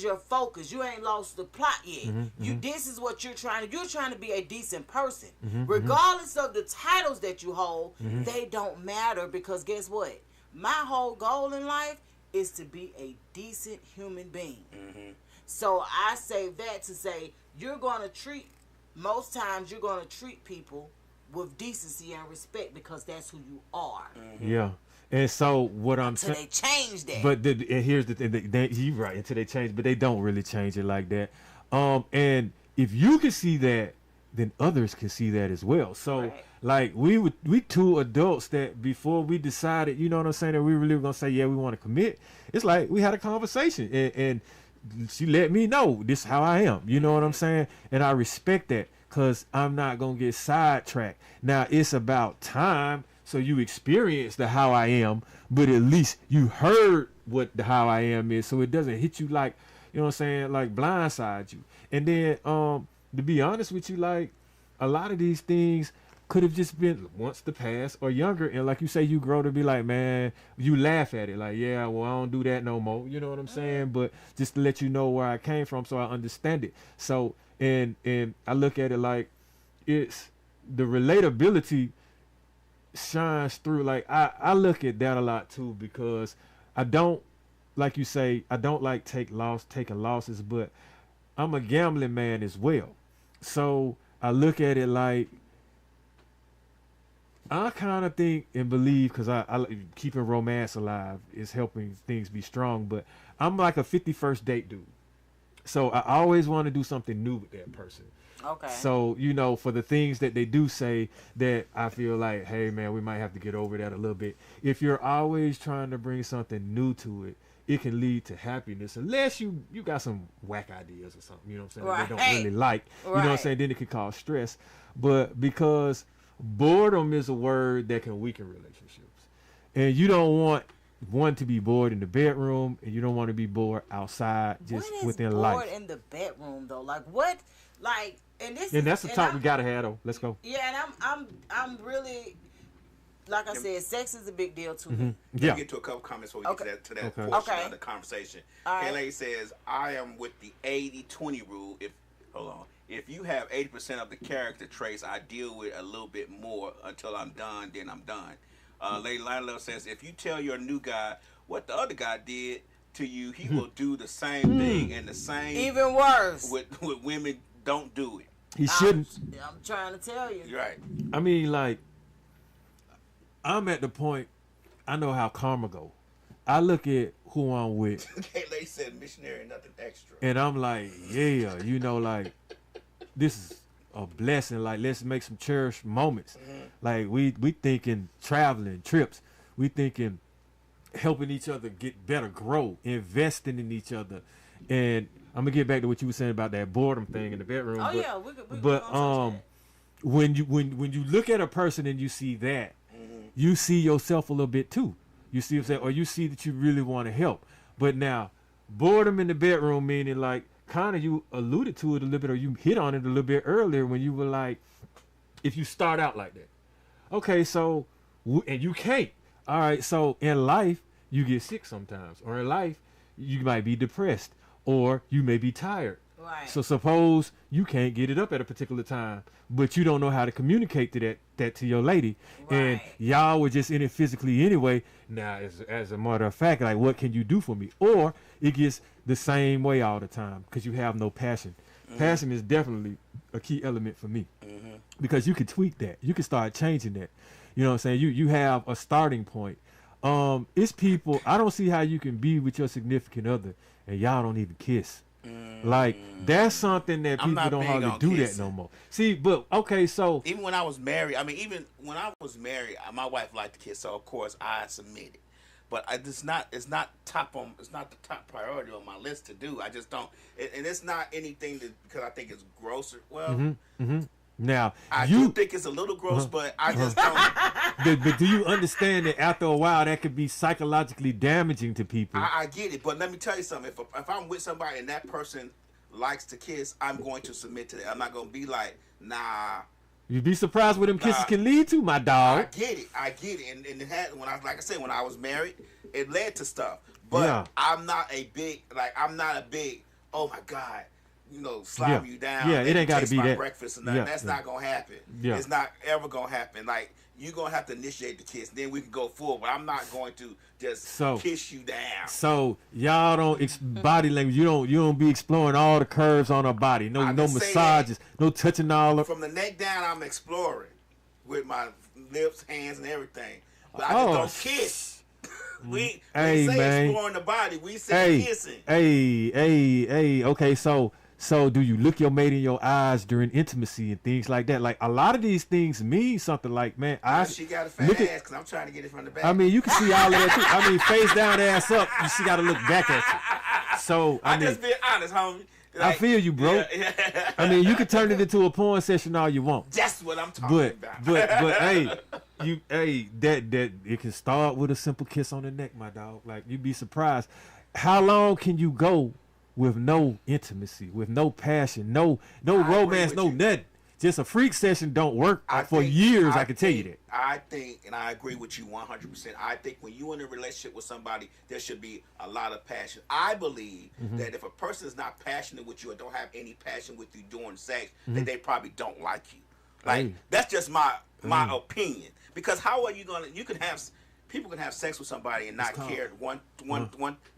your focus. You ain't lost the plot yet. This is what you're trying to do. You're trying to be a decent person. Regardless of the titles that you hold, they don't matter because guess what? My whole goal in life is to be a decent human being. So I say that to say most times you're going to treat people with decency and respect because that's who you are. Yeah. And so what I'm saying, they change that. But and here's the thing, you're right, until they change, but they don't really change it like that. And if you can see that, then others can see that as well. So like we two adults that before we decided, you know what I'm saying, that we really were gonna say, yeah, we want to commit. It's like we had a conversation and she let me know this is how I am. You know what I'm saying? And I respect that because I'm not going to get sidetracked. Now, it's about time. So you experience the how I am, but at least you heard what the how I am is. So it doesn't hit you like, you know what I'm saying, like blindside you. And then to be honest with you, like a lot of these things could have just been once the past or younger. And like you say, you grow to be like, man, you laugh at it. Like, yeah, well, I don't do that no more. You know what I'm saying? But just to let you know where I came from so I understand it. So, and I look at it like it's the relatability shines through. Like, I look at that a lot too because I don't, like you say, I don't like taking losses, but I'm a gambling man as well. So I look at it like, I kind of think and believe because I keeping romance alive is helping things be strong, but I'm like a 51st date dude. So I always want to do something new with that person. Okay. So, you know, for the things that they do say that I feel like, hey, man, we might have to get over that a little bit. If you're always trying to bring something new to it, it can lead to happiness unless you got some whack ideas or something, you know what I'm saying, that they don't really like. You know what I'm saying? Then it can cause stress. But because boredom is a word that can weaken relationships. And you don't want one to be bored in the bedroom, and you don't want to be bored outside just within life. Bored in the bedroom though? Like what? Like and that's the talk we gotta have though. Let's go. Yeah, and I'm really, like I said, sex is a big deal to me. Yeah. Let me get to a couple comments before we get to that portion of the conversation. Kelly says, I am with the 80-20 rule. If you have 80% of the character traits, I deal with a little bit more until I'm done, then I'm done. Lady Lionel says, if you tell your new guy what the other guy did to you, he will do the same thing and the same. Even worse. With women, don't do it. He shouldn't. I'm trying to tell you. You're right. I mean, like, I'm at the point, I know how karma go. I look at who I'm with. Kayla said missionary, nothing extra. And I'm like, yeah, you know, like, this is a blessing. Like, let's make some cherished moments. Like, we thinking traveling, trips. We thinking helping each other get better, grow, investing in each other. And I'm gonna get back to what you were saying about that boredom thing in the bedroom. Oh, but, yeah, we could when you look at a person and you see that, you see yourself a little bit too. You see what I'm saying? Or you see that you really want to help. But now, boredom in the bedroom meaning like kind of you alluded to it a little bit, or you hit on it a little bit earlier when you were like, if you start out like that, okay, so and you can't. All right, so in life you get sick sometimes, or in life you might be depressed, or you may be tired. Right. So suppose you can't get it up at a particular time, but you don't know how to communicate to that to your lady, and Right. y'all were just in it physically anyway. Now, as a matter of fact, like, what can you do for me? Or it gets the same way all the time because you have no passion. Passion is definitely a key element for me because you can tweak that. You can start changing that. You know what I'm saying? You have a starting point. It's people. I don't see how you can be with your significant other and y'all don't even kiss. Like, that's something that I'm people not don't big hardly on do that kissing. no more. See, but okay, so Even when I was married, even when I was married, my wife liked to kiss, so of course I submitted. But it's not the top priority on my list to do. I just don't, and it's not anything because I think it's grosser. Well, now I you do think it's a little gross, but I just don't. but do you understand that after a while that could be psychologically damaging to people? I get it, but let me tell you something. If I'm with somebody and that person likes to kiss, I'm going to submit to that. I'm not going to be like, nah. You'd be surprised what them kisses Nah. can lead to, my I dog. get it, and it had when like I said, when I was married, it led to stuff. But Yeah. I'm not a big oh my God, slapping Yeah. you down. Yeah, let it me ain't gotta taste be my that. breakfast and nothing. Yeah, That's yeah. not gonna happen. Yeah. It's not ever gonna happen. Like, you're gonna have to initiate the kiss, then we can go forward. But I'm not going to just So- kiss you down. So y'all don't body language. You don't be exploring all the curves on her body. No I no didn't say massages. No touching all of. From the neck down, I'm exploring with my lips, hands, and everything. But I Oh. just don't kiss. We Hey, say man. exploring the body. We say Hey, kissing. hey. Okay, so do you look your mate in your eyes during intimacy and things like that? Like, a lot of these things mean something. Like, man, She got a fat look ass at. because I'm trying to get it from the back. I mean, you can see all of that too. I mean, face down, ass up. You see, got to look back at you. So I I'm mean, just being honest, homie. I feel you, bro. Yeah. I mean, you can turn it into a porn session all you want. That's what I'm talking about. But hey, that it can start with a simple kiss on the neck, my dog. Like, you'd be surprised. How long can you go with no intimacy, with no passion, no romance, with no you. nothing? Just a freak session don't work for think- years. I can tell you that. I think, and I agree with you 100%. I think when you're in a relationship with somebody, there should be a lot of passion. I believe Mm-hmm. that if a person is not passionate with you or don't have any passion with you during sex, Mm-hmm. then they probably don't like you. Like, Hey. that's just my opinion. Because how are you gonna? People can have sex with somebody and not care.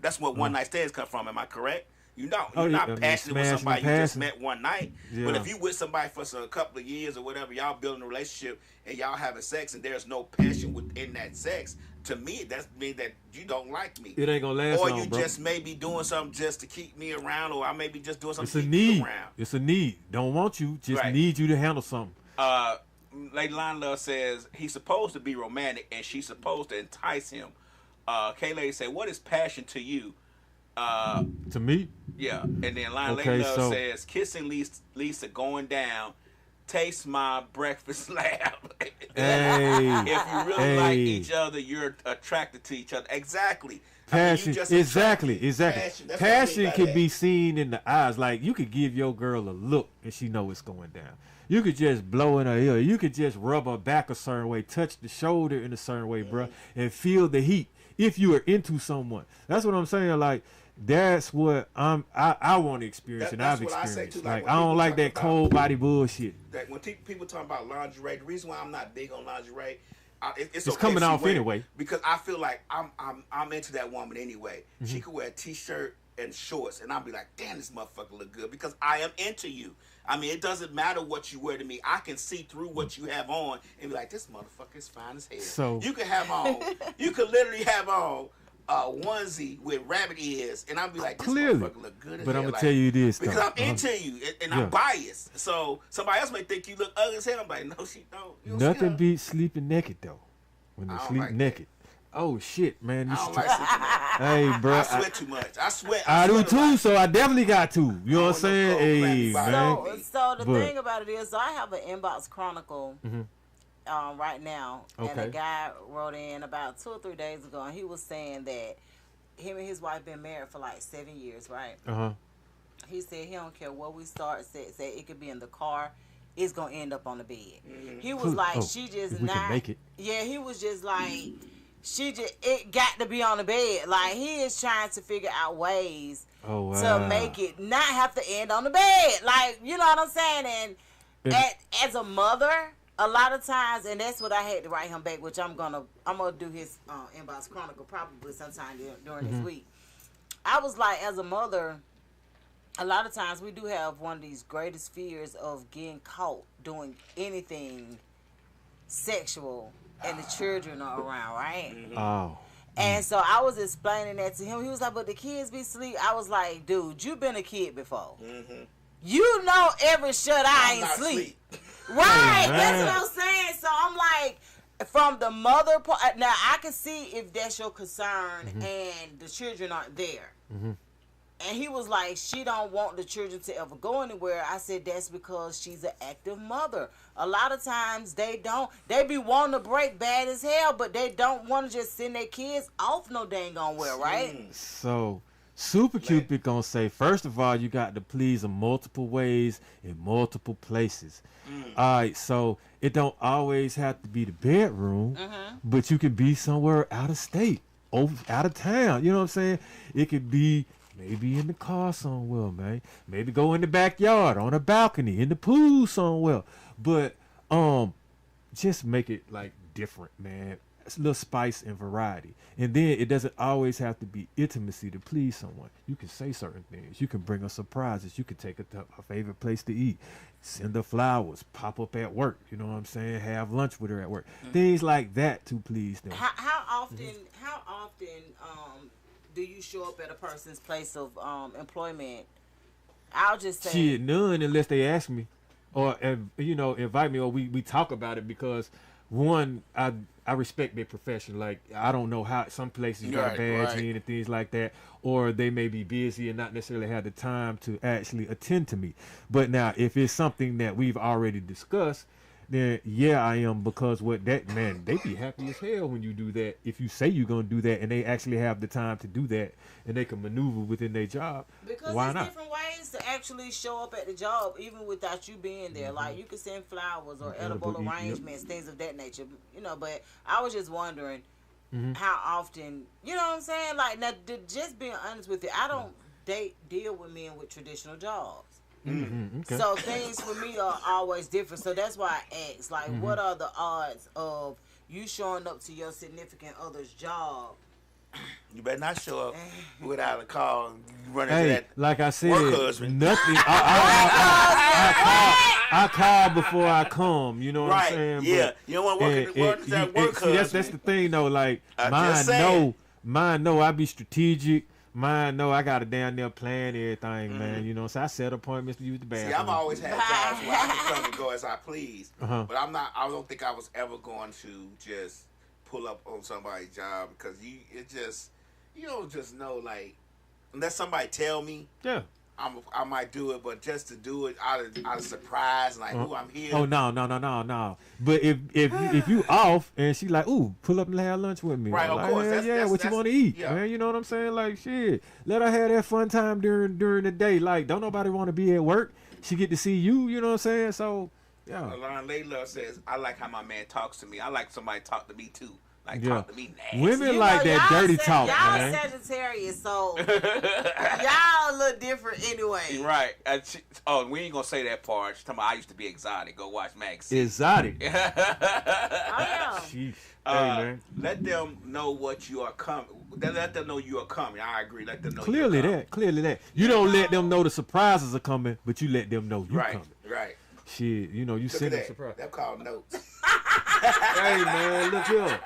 That's what one night stands come from. Am I correct? You're Oh, yeah, not I mean, passionate with smashing somebody and you just passing. met one night. Yeah. But if you with somebody for a couple of years or whatever, y'all building a relationship and y'all having sex and there's no passion within that sex, to me, that means that you don't like me. It ain't gonna last Or long, you bro. just may be doing something just to keep me around, or I may be just doing something It's to a keep need. you around. It's a need. Don't want you. Just Right. need you to handle something. Lady Line Love says he's supposed to be romantic and she's supposed to entice him. K-Lady say, what is passion to you? To me, Yeah, and then Lady Okay, Love so- says kissing leads to going down. Taste my breakfast lab. hey, If you really hey. like each other, you're attracted to each other. Exactly. Passion, exactly. Passion, that's what I mean Passion by can that. be seen in the eyes. Like, you could give your girl a look and she know it's going down. You could just blow in her ear. You could just rub her back a certain way, touch the shoulder in a certain way, bruh, and feel the heat. If you are into someone, that's what I'm saying. Like, that's what I want to experience, and That's I've what I say, experienced. too, like, Like, when I don't people like talk that about- cold body bullshit. That when people talk about lingerie, the reason why I'm not big on lingerie, it's It's okay coming if she off wear it, anyway. because I feel like I'm into that woman anyway. Mm-hmm. She could wear a t-shirt and shorts, and I'll be like, damn, this motherfucker look good because I am into you. I mean, it doesn't matter what you wear to me. I can see through what you have on and be like, this motherfucker is fine as hell. So- you could have on, you could literally have on a onesie with rabbit ears, and I'll be like, this Clearly. motherfucker look good as But hell. I'm gonna tell you this, because though. I'm into you and Yeah. I'm biased. So somebody else may think you look ugly as hell. I'm like, no, she don't. You don't see Nothing her. beats sleeping naked though. When they I don't sleep like that. naked. Oh shit, man! I You don't should- like sleeping naked. hey, bro. I sweat too much. I sweat. I do sweat a too, lot. so I definitely got to. You know what I'm I want no saying? cold, Hey, clammy body. man. So the But- thing about it is, I have an inbox chronicle right now, and Okay. a guy wrote in about 2 or 3 days ago, and he was saying that him and his wife been married for like 7 years, right? Uh huh. He said he don't care where we start. Said it could be in the car. It's gonna end up on the bed. He was like, she just if we can not. make it. Yeah, he was just like, it got to be on the bed. Like he is trying to figure out ways to make it not have to end on the bed. Like you know what I'm saying? And as a mother, a lot of times, and that's what I had to write him back, which I'm gonna do his inbox chronicle probably sometime during this week. I was like, as a mother, a lot of times we do have one of these greatest fears of getting caught doing anything sexual and the children are around, right? Oh. And so I was explaining that to him. He was like, but the kids be asleep. I was like, dude, you been a kid before. You know every shut eye ain't sleep. Right. That's what I'm saying. So I'm like, from the mother part, now I can see if that's your concern and the children aren't there. And he was like, she don't want the children to ever go anywhere. I said, that's because she's an active mother. A lot of times they don't. They be wanting to break bad as hell, but they don't want to just send their kids off no dang on where, right? So, Super Cupid gonna say, first of all, you got to please in multiple ways in multiple places. All right, so it don't always have to be the bedroom, but you can be somewhere out of state, out of town. You know what I'm saying? It could be maybe in the car somewhere, man. Maybe go in the backyard, on a balcony, in the pool somewhere. But just make it like different, man. It's a little spice and variety. And then it doesn't always have to be intimacy to please someone. You can say certain things. You can bring her surprises. You can take her to her favorite place to eat. Send her flowers. Pop up at work. You know what I'm saying? Have lunch with her at work. Things like that to please them. How often do you show up at a person's place of employment? I'll just say shit, none unless they ask me, or invite me, or we talk about it, because one, I respect their profession. Like, I don't know how some places got a badge in and things like that, or they may be busy and not necessarily have the time to actually attend to me. But now, if it's something that we've already discussed, then yeah, I am, because they be happy as hell when you do that. If you say you're gonna do that and they actually have the time to do that and they can maneuver within their job, because why there's not? different ways to actually show up at the job even without you being there. Like, you can send flowers or edible arrangements, things of that nature. But I was just wondering how often, you know what I'm saying? Like, now, just being honest with you, I don't deal with men with traditional jobs. Okay. So things for me are always different. So that's why I asked, like, what are the odds of you showing up to your significant other's job? You better not show up without a call. You run into that like I said, work husband. nothing. I call before I come. You know what I'm saying? Yeah, but, you don't want to work that work husband. That's the thing, though. Like, mine know I be strategic. Mine know I got a damn near plan everything, man. You know, so I set appointments to use the bathroom. See, I've always had jobs where I can come and go as I please, but I don't think I was ever going to just pull up on somebody's job, because you don't just know, like, unless somebody tell me. Yeah. I might do it, but just to do it out of surprise, like, ooh, I'm here. Oh, no. But if you off and she like, ooh, pull up and have lunch with me. Right, like, of course. What you want to eat, man? You know what I'm saying? Like, shit, let her have that fun time during the day. Like, don't nobody want to be at work. She get to see you, you know what I'm saying? So, yeah. Alon Layla says, I like how my man talks to me. I like somebody to talk to me, too. Like, talk to me nasty. Women like that dirty talk, man. Y'all Sagittarius, so y'all look different anyway. Right. We ain't gonna say that part. She's talking about I used to be exotic. Go watch Max. Exotic. Jeez. Hey, man. Let them know what you are coming. Let them know you are coming. I agree. Let them know. Clearly that. You don't let them know the surprises are coming, but you let them know you coming. Right. Shit, you send them surprise. That's called notes. Hey, man, look here.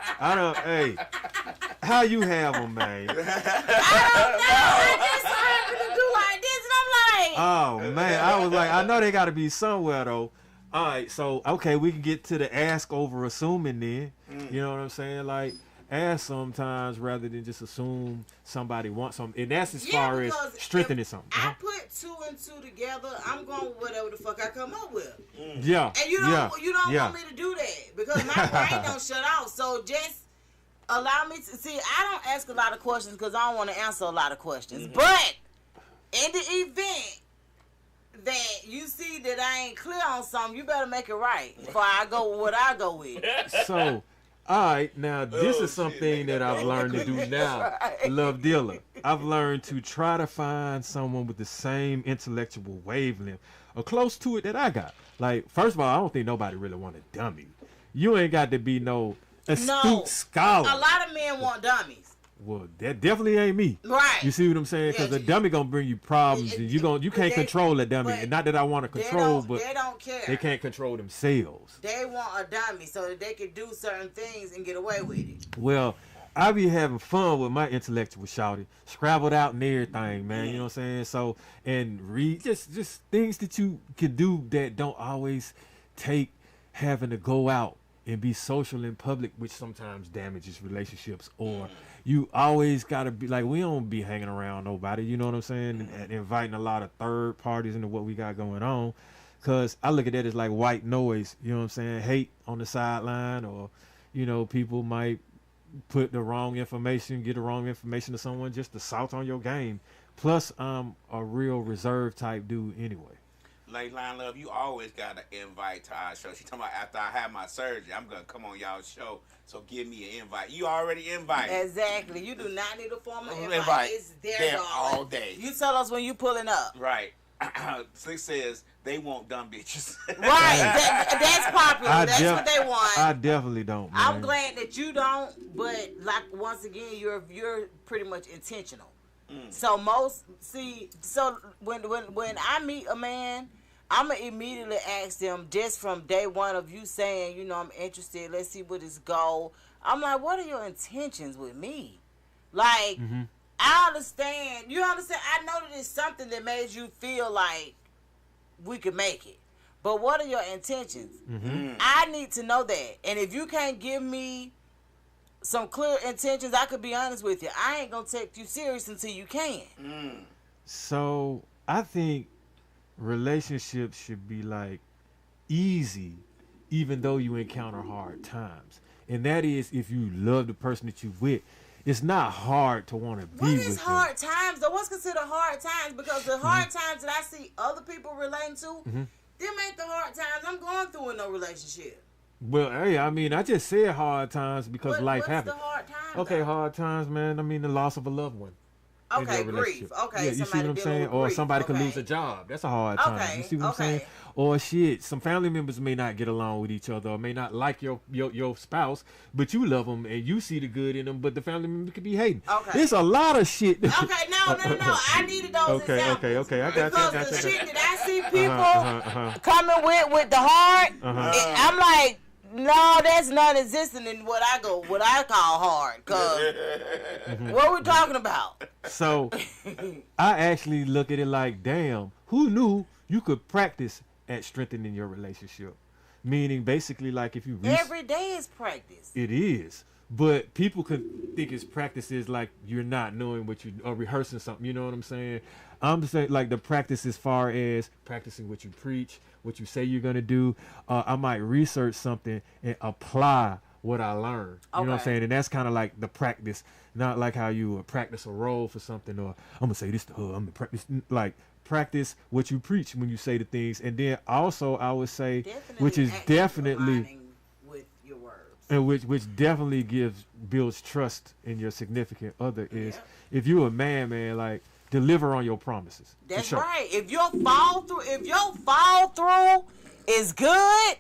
How you have them, man? I don't know. I just happened to do like this, and I'm like, oh, man. I was like, I know they got to be somewhere, though. All right, so, okay, we can get to the ask over assuming then. You know what I'm saying? Like, ask sometimes rather than just assume somebody wants something. And that's as far as strengthening something. I put 2 and 2 together, I'm going with whatever the fuck I come up with. Yeah. And you don't want me to do that, because my brain don't shut off. So just allow me to see. I don't ask a lot of questions because I don't want to answer a lot of questions. But in the event that you see that I ain't clear on something, you better make it right before I go with what I go with. So, all right, now this is something that I've learned to do now. Right. Love dealer. I've learned to try to find someone with the same intellectual wavelength or close to it that I got. Like, first of all, I don't think nobody really want a dummy. You ain't got to be no astute scholar. A lot of men want dummies. Well, that definitely ain't me. Right. You see what I'm saying? Because Yeah, a dummy gonna bring you problems, and you can't control a dummy. And not that I want to control, but they don't care. they can't control themselves. They want a dummy so that they can do certain things and get away with it. Well, I be having fun with my intellectual shouty, scrabbled out and everything, man. You know what I'm saying? So, and read just things that you can do that don't always take having to go out and be social in public, which sometimes damages relationships. Or you always gotta be like, we don't be hanging around nobody, you know what I'm saying, and inviting a lot of third parties into what we got going on, because I look at that as like white noise, you know what I'm saying, hate on the sideline, or you know, people might put the wrong information, get the wrong information to someone just to salt on your game. Plus, I'm a real reserved type dude anyway. Like Line Love, you always got to invite to our show. She talking about after I have my surgery, I'm going to come on y'all's show. So give me an invite. You already invited. Exactly. You do not need a formal invite. Invite. It's there, There darling. all day. You tell us when you pulling up. Right. Slick says they want dumb bitches. Right. That's popular. That's what they want. I definitely don't, man. I'm glad that you don't, but like once again, you're pretty much intentional. So when I meet a man, I'ma immediately ask them just from day one of you saying, you know, I'm interested. Let's see what his goal. I'm like, what are your intentions with me? Like, I understand. You understand? I know that it's something that made you feel like we could make it. But what are your intentions? I need to know that. And if you can't give me some clear intentions, I could be honest with you. I ain't gonna take you serious until you can. So I think relationships should be like easy, even though you encounter hard times. And that is, if you love the person that you with, it's not hard to want to be What with is them. hard times though? What's considered hard times? Because the hard times that I see other people relating to, them ain't the hard times I'm going through in no relationship. Well, hey, I mean, I just said hard times because life happens. What's the hard times? Okay, though? hard times, man. I mean, the loss of a loved one. in Okay, your grief. relationship. Okay, yeah, you see what I'm saying? Or grief. somebody could Okay. lose a job. That's a hard time. Okay, You see what I'm saying? Or shit, some family members may not get along with each other, or may not like your spouse, but you love them and you see the good in them, but the family member could be hating. Okay. There's a lot of shit. Okay, no. I needed those examples. Okay. I got Because you. the shit that I see people coming with the heart, I'm like, no, that's non-existent in what I call hard. Cause what are we talking about? So I actually look at it like, damn, who knew you could practice at strengthening your relationship? Meaning, basically, like if you Every day is practice. it is. But people could think it's practices like you're not knowing what you or rehearsing something. You know what I'm saying? I'm saying like the practice as far as practicing what you preach, what you say you're gonna do. I might research something and apply what I learned. You know what I'm Okay. saying? And that's kind of like the practice, not like how you practice a role for something, or I'm gonna say this to her. I'm gonna practice practice what you preach when you say the things. And then also I would say, which is Definitely definitely. aligning with your words. And which definitely builds trust in your significant other is if you're a man, like deliver on your promises. For That's sure. right. If your fall through is good,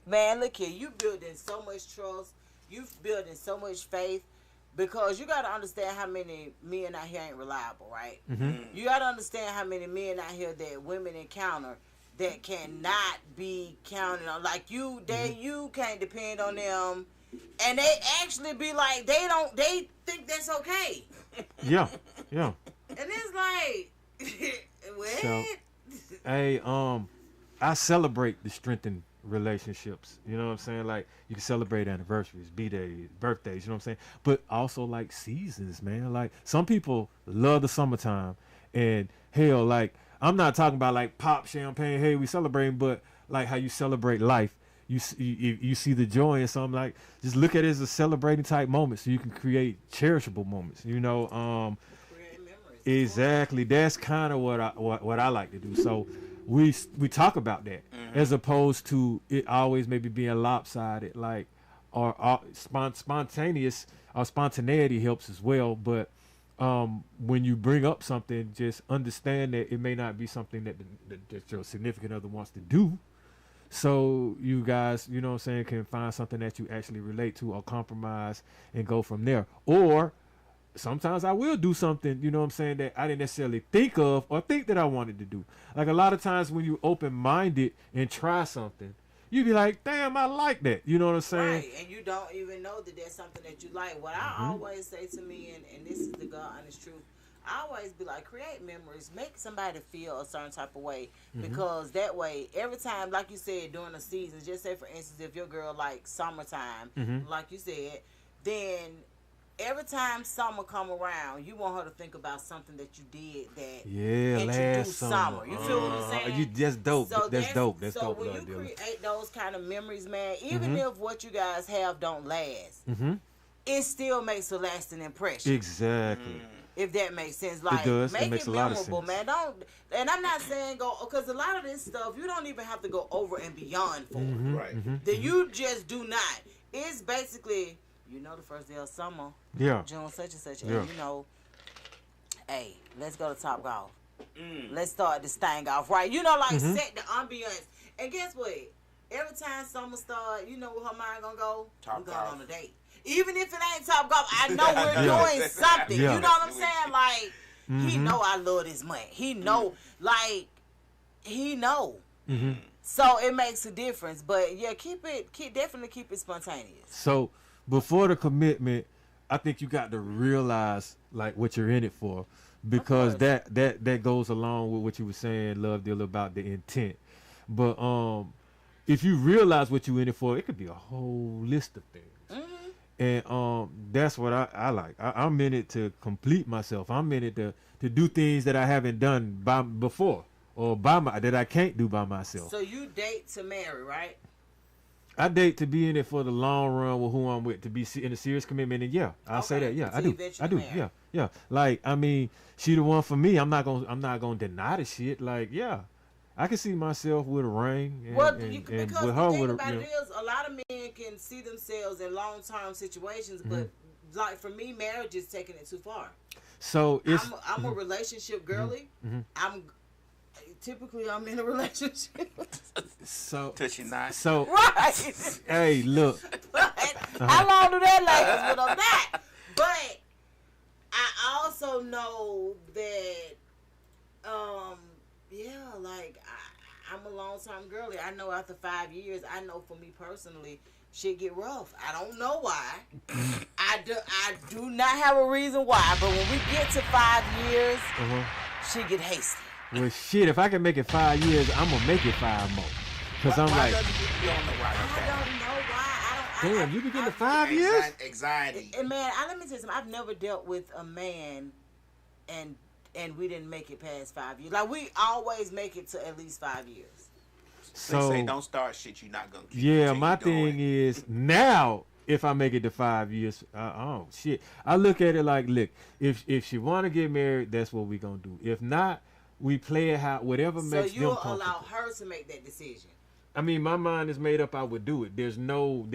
man, look here. You building so much trust. You building so much faith. Because you got to understand how many men out here ain't reliable, right? You got to understand how many men out here that women encounter that cannot be counted on. Like you can't depend on them. And they actually be like, they think that's okay. Yeah. And it's like, what? So, hey, I celebrate the strengthened relationships. You know what I'm saying? Like you can celebrate anniversaries, B-days, birthdays, you know what I'm saying? But also like seasons, man. Like some people love the summertime, and hell, like I'm not talking about like pop champagne, hey, we celebrating, but like how you celebrate life. You see the joy in something, like just look at it as a celebrating type moment so you can create cherishable moments, you know. Create memories. Exactly. That's kind of what I like to do. So we talk about that as opposed to it always maybe being lopsided, like or spontaneous or spontaneity helps as well. But when you bring up something, just understand that it may not be something that your significant other wants to do. So you guys, you know what I'm saying, can find something that you actually relate to or compromise and go from there. Or sometimes I will do something, you know what I'm saying, that I didn't necessarily think of or think that I wanted to do. Like a lot of times when you open-minded and try something, you be like, damn, I like that. You know what I'm saying? Right, and you don't even know that that's something that you like. What I always say to me, and this is the God honest truth, I always be like, create memories, make somebody feel a certain type of way, because that way, every time, like you said, during the season, just say for instance, if your girl like summertime, like you said, then every time summer come around, you want her to think about something that you did that introduced summer. You feel what I'm saying? You just dope. So that's dope. That's so dope. when you create those kind of memories, man, even if what you guys have don't last, it still makes a lasting impression. Exactly. If that makes sense, like it does. make it makes it a lot memorable, of sense. man. Don't, and I'm not saying go, because a lot of this stuff you don't even have to go over and beyond for. Right. That you just do not. It's basically, you know, the first day of summer, Yeah. June such and such, Yeah. and you know, hey, let's go to Top Golf. Let's start this thing off right. You know, like set the ambiance. And guess what? Every time summer start, you know where her mind gonna go? Top We're going Golf. on a date. Even if it ain't Top Golf, I know we're Yeah. doing something. Yeah. You know what I'm saying? Like, he know I love this man. He know, like, he know. So it makes a difference. But yeah, definitely keep it spontaneous. So before the commitment, I think you got to realize like what you're in it for, because that goes along with what you were saying, Love Deal, about the intent. But if you realize what you're in it for, it could be a whole list of things. And that's what I like. I'm in it to complete myself. I'm in it to do things that I haven't done before, or that I can't do by myself. So you date to marry, right? I date to be in it for the long run with who I'm with, to be in a serious commitment. And yeah, I'll say that. Yeah, So I you do. eventually I do. marry. Yeah. Like, I mean, she the one for me. I'm not gonna deny the shit. Like, yeah, I can see myself with a ring and, Well, and because with the her thing with a. about it is, a lot of men can see themselves in long-term situations, but like for me, marriage is taking it too far. So it's I'm a relationship girly. I'm in a relationship. so Touching not. so. Right. Hey, look. But how long do that last? But I'm not. But I also know that, like I'm a long-time girly. I know after 5 years, I know for me personally, shit get rough. I don't know why. I do not have a reason why. But when we get to 5 years, shit get hasty. Well, shit, if I can make it 5 years, I'm gonna make it 5 more. Cause I'm Why like, doesn't you don't know why? I don't know why. damn, you be getting to 5 years? Anxiety. And man, let me tell you something. I've never dealt with a man and we didn't make it past 5 years. Like, we always make it to at least 5 years. So they say don't start shit you're not gonna keep. Yeah, my continue thing doing. is now, if I make it to 5 years, oh shit, I look at it like, look, if she want to get married, that's what we gonna do. If not, we play it how whatever So makes them you'll comfortable. allow her to make that decision. I mean, my mind is made up. I would do it. There's no.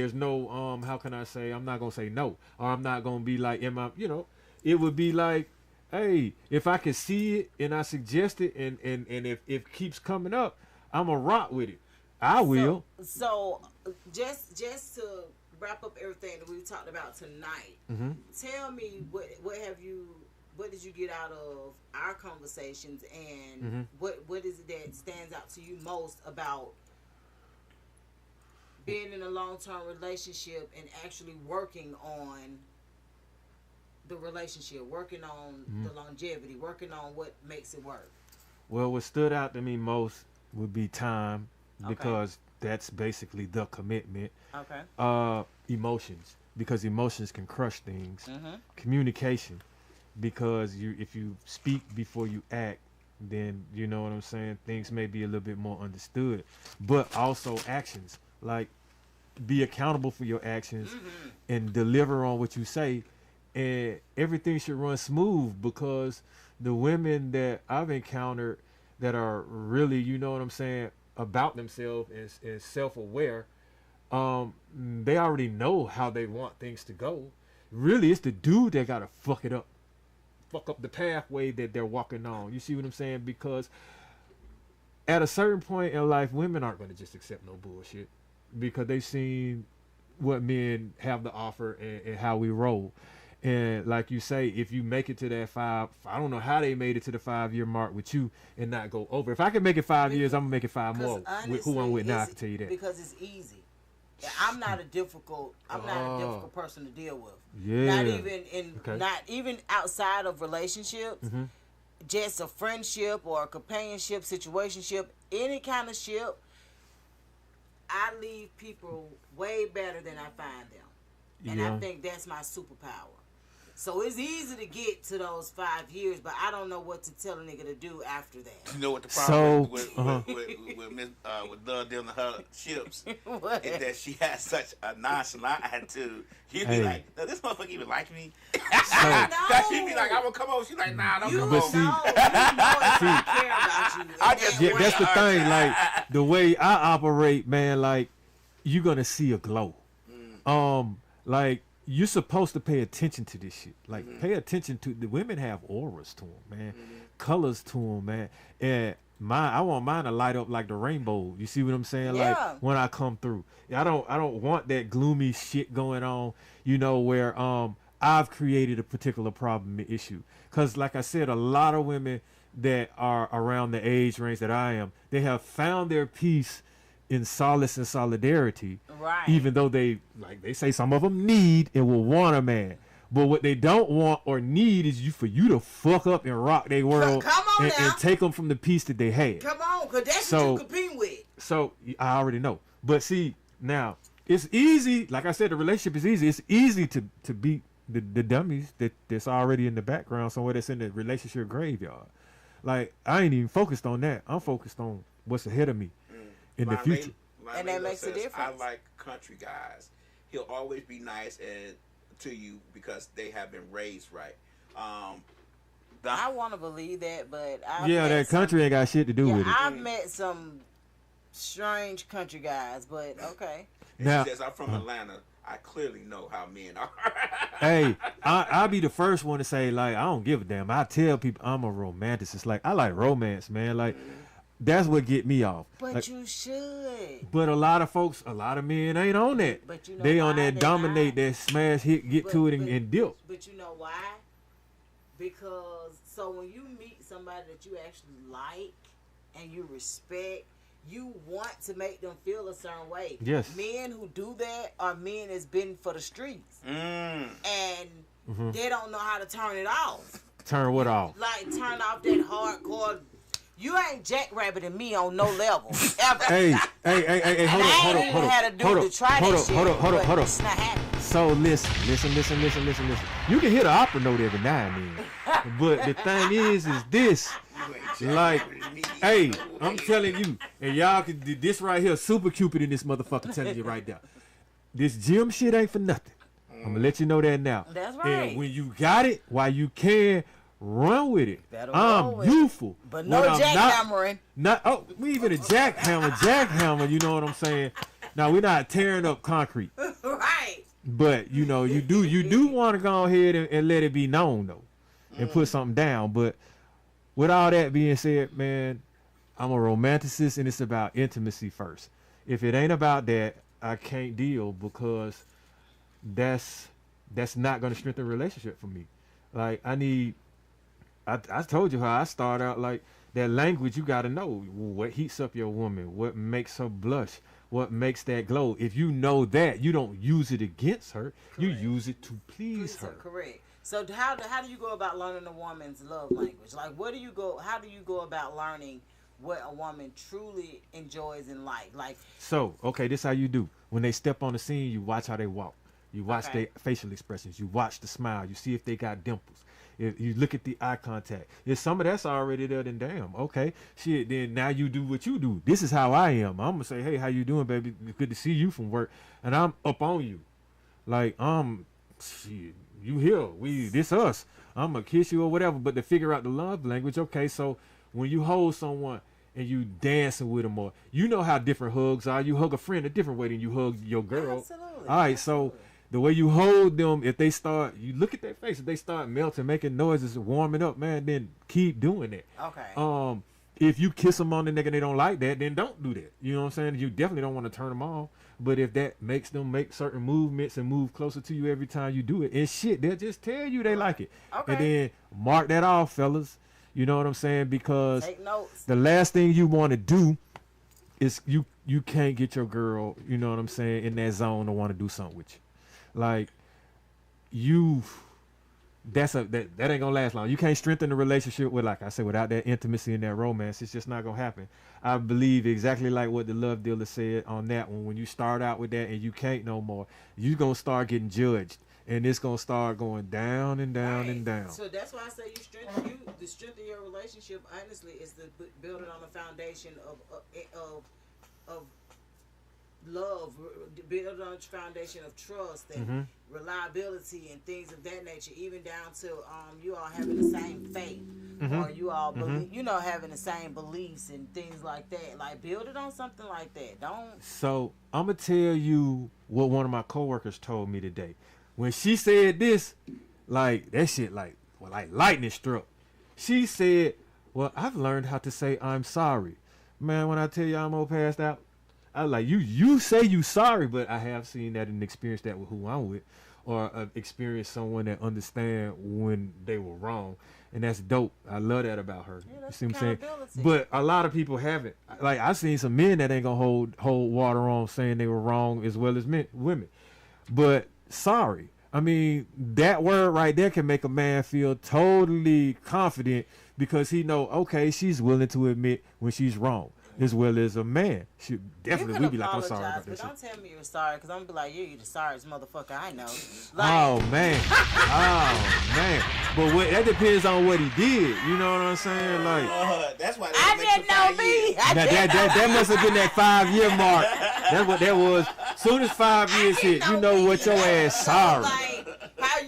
How can I say? I'm not gonna say no, or I'm not gonna be like, it would be like, hey, if I can see it and I suggest it, and if it keeps coming up, I'm gonna rock with it. I will. So just to wrap up everything that we talked about tonight, tell me what did you get out of our conversations, and what is it that stands out to you most about being in a long-term relationship and actually working on the relationship, working on the longevity, working on what makes it work? Well, what stood out to me most would be time, because that's basically the commitment. Okay. Emotions, because emotions can crush things. Communication, because if you speak before you act, then you know what I'm saying, things may be a little bit more understood. But also actions, like be accountable for your actions and deliver on what you say, and everything should run smooth, because the women that I've encountered that are really, you know what I'm saying, about themselves and self-aware, they already know how they want things to go. Really, it's the dude that gotta fuck up the pathway that they're walking on. You see what I'm saying? Because at a certain point in life, women aren't going to just accept no bullshit because they've seen what men have to offer and how we roll. And like you say, if you make it to that I don't know how they made it to the 5-year mark with you and not go over. If I can make it 5 years, I'm gonna make it 5 more with who I'm with now. I can tell you that. Because it's easy. I'm not a difficult person to deal with. Yeah. Not even outside of relationships. Mm-hmm. Just a friendship or a companionship, situationship, any kind of ship. I leave people way better than I find them. And I think that's my superpower. So it's easy to get to those 5 years, but I don't know what to tell a nigga to do after that. You know what the problem with Love dealing her ships is that she has such a nonchalant attitude. You be like, does this motherfucker even like me? Cause she be like, I'm gonna come over. She's like, nah, don't come over. You know I care about you. That's the thing. Like the way I operate, man. Like you're gonna see a glow. Like you're supposed to pay attention to this shit. Like pay attention to the women have auras to them, man. Colors to them, man. And I want mine to light up like the rainbow. You see what I'm saying? Yeah. Like when I come through, I don't want that gloomy shit going on. You know where I've created a particular problem and issue. Cause like I said, a lot of women that are around the age range that I am, they have found their peace in solace and solidarity, right? Even though they say some of them need and will want a man, but what they don't want or need is for you to fuck up and rock their world and take them from the peace that they had. Come on, cause that's what you compete with. So I already know, but see now it's easy. Like I said, the relationship is easy. It's easy to beat the dummies that's already in the background somewhere that's in the relationship graveyard. Like I ain't even focused on that. I'm focused on what's ahead of me. In the future. And that makes a difference. I like country guys. He'll always be nice to you because they have been raised right. I want to believe that, but that country ain't got shit to do with it. I've met some strange country guys, but okay. Now, she says, I'm from Atlanta. I clearly know how men are. Hey, I'll be the first one to say, like, I don't give a damn. I tell people I'm a romanticist. Like, I like romance, man. Like, that's what get me off. But like, you should. But a lot of men ain't on that. But you know they why on that dominate, that smash hit, get to it and dip. But you know why? Because so when you meet somebody that you actually like and you respect, you want to make them feel a certain way. Yes. Men who do that are men that's been for the streets. And they don't know how to turn it off. Turn what off? Like turn off that hardcore. You ain't jackrabbiting me on no level ever. Hey, hold up. It's not happening. So listen. You can hear the opera note every now and then, but the thing is this. Like, hey, I'm telling you, and y'all can do this right here, Super Cupid in this motherfucker telling you right now. This gym shit ain't for nothing. I'm gonna let you know that now. That's right. And when you got it, while you can, run with it. I'm youthful. But no jackhammering. We even a jackhammer, you know what I'm saying? Now we're not tearing up concrete. Right. But you know, you do want to go ahead and let it be known though. And put something down. But with all that being said, man, I'm a romanticist and it's about intimacy first. If it ain't about that, I can't deal because that's not gonna strengthen a relationship for me. Like I told you how I start out. Like that language, you got to know what heats up your woman, what makes her blush, what makes that glow. If you know that, you don't use it against her. Correct. You use it to please her. Correct. So how do you go about learning a woman's love language? Like how do you go about learning what a woman truly enjoys in life? Like so, okay, this how you do. When they step on the scene, you watch how they walk. You watch their facial expressions. You watch the smile. You see if they got dimples. If you look at the eye contact. If some of that's already there, then damn, okay. Shit, then now you do what you do. This is how I am. I'm going to say, hey, how you doing, baby? Good to see you from work. And I'm up on you. Like, shit, you here, this us. I'm gonna kiss you or whatever. But to figure out the love language, okay. So when you hold someone and you dancing with them, or you know how different hugs are. You hug a friend a different way than you hug your girl. Absolutely. All right, so the way you hold them, if they start, you look at their face, if they start melting, making noises, warming up, man, then keep doing it. Okay. If you kiss them on the neck and they don't like that, then don't do that. You know what I'm saying? You definitely don't want to turn them off. But if that makes them make certain movements and move closer to you every time you do it, and shit, they'll just tell you they like it. Okay. And then mark that off, fellas. You know what I'm saying? Because Take notes. the last thing you want to do is you can't get your girl, you know what I'm saying, in that zone to want to do something with you. Like, that ain't gonna last long. You can't strengthen the relationship with, like I said, without that intimacy and that romance. It's just not gonna happen. I believe exactly like what the love dealer said on that one. When you start out with that and you can't no more, you're gonna start getting judged, and it's gonna start going down and down and down. So that's why I say the strength of your relationship, honestly, is to build it on a foundation of love, build on a foundation of trust and reliability and things of that nature, even down to you all having the same faith, or you all believe, having the same beliefs and things like that. Like, build it on something like that. Don't. So I'm gonna tell you what one of my coworkers told me today. When she said this, like, that shit, like lightning struck. She said, "Well, I've learned how to say I'm sorry." Man, when I tell you I'm all passed out, I was like, you say you sorry, but I have seen that and experienced that with who I'm with, or experienced someone that understand when they were wrong, and that's dope. I love that about her. Yeah, You that's see what I'm saying? accountability. But a lot of people haven't. Like, I've seen some men that ain't gonna hold water on saying they were wrong, as well as women. But sorry, I mean, that word right there can make a man feel totally confident, because he know, okay, she's willing to admit when she's wrong, as well as a man. She definitely we be like, I'm sorry about but that don't shit. tell me you're sorry, because I'm gonna be like, you're the sorriest motherfucker I know. Oh man, but that depends on what he did. You know what I'm saying? Like, That's why I didn't know me. that must have been that 5-year mark. That's what that was. Soon as 5 years hit, you know what your ass sorry. Like, how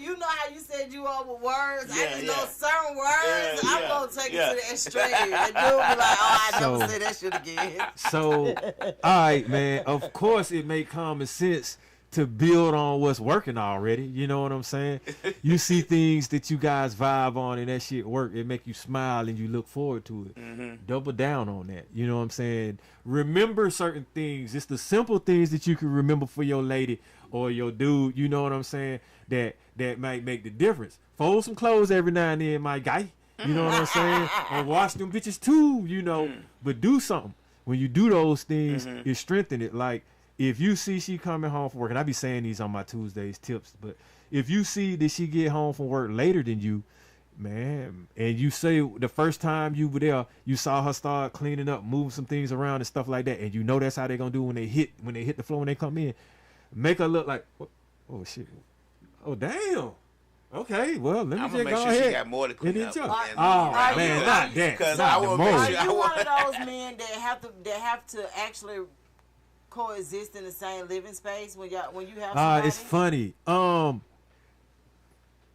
you said you over words. I just Yeah. know certain words. I'm gonna take yeah. it to the extreme. And you'll be like, oh, I never So- say that shit again. So, all right, man. Of course, it make common sense to build on what's working already. You know what I'm saying? You see things that you guys vibe on and that shit work. It make you smile and you look forward to it. Double down on that. You know what I'm saying? Remember certain things. It's the simple things that you can remember for your lady or your dude. You know what I'm saying? That might make the difference. Fold some clothes every now and then, my guy. You know what I'm saying? Or wash them bitches too, you know. But do something. When you do those things, it strengthen it. Like, if you see she coming home from work, and I be saying these on my Tuesdays tips, but if you see that she get home from work later than you, man, and you say the first time you were there, you saw her start cleaning up, moving some things around and stuff like that, and you know that's how they gonna do when they hit the floor when they come in, make her look like, oh shit, oh damn. Okay, well, let me I'm just gonna make go sure ahead. she got more to clean up. Oh Are man, you- not that. Because Not I the will most. make Are sure- you one of those men that have to actually coexist in the same living space when you have somebody? It's funny.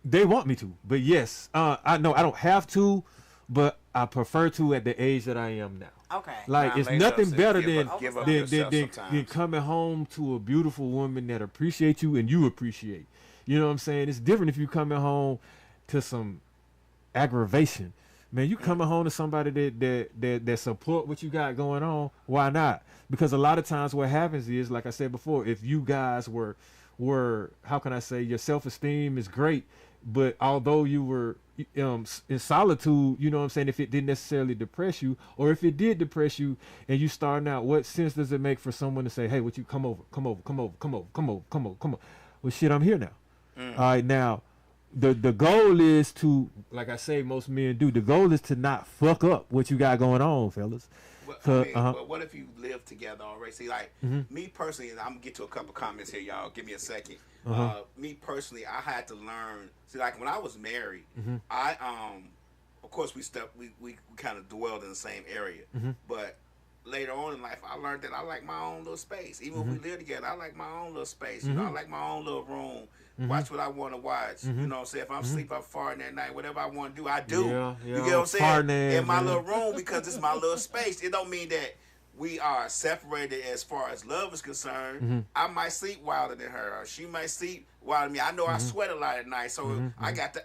They want me to, but yes, I know I don't have to, but I prefer to at the age that I am now. Okay. Like, Nah, it's make nothing up, better give than up- give up than, yourself than sometimes. coming home to a beautiful woman that appreciates you and you appreciate. You know what I'm saying? It's different if you coming home to some aggravation. Man, you coming home to somebody that support what you got going on. Why not? Because a lot of times what happens is, like I said before, if you guys were how can I say, your self-esteem is great, but although you were in solitude, you know what I'm saying, if it didn't necessarily depress you, or if it did depress you and you starting out, what sense does it make for someone to say, hey, what you come over. Well, shit, I'm here now. All right, now the goal is to, like I say, most men do, the goal is to not fuck up what you got going on, fellas. Well, but what if you live together already? See, like, me personally, and I'm gonna get to a couple comments here, y'all. Give me a second. Me personally, I had to learn. See, like, when I was married, I of course we kind of dwelled in the same area, but later on in life, I learned that I like my own little space. Even if we live together, I like my own little space. You know, I like my own little room. Watch what I want to watch. You know what I'm saying? If I'm sleep up farting at night, whatever I want to do, I do. You get what I'm saying? In my little room, because this is my little space. It don't mean that we are separated as far as love is concerned. I might sleep wilder than her, or she might sleep wilder than me. I know I sweat a lot at night, so I got the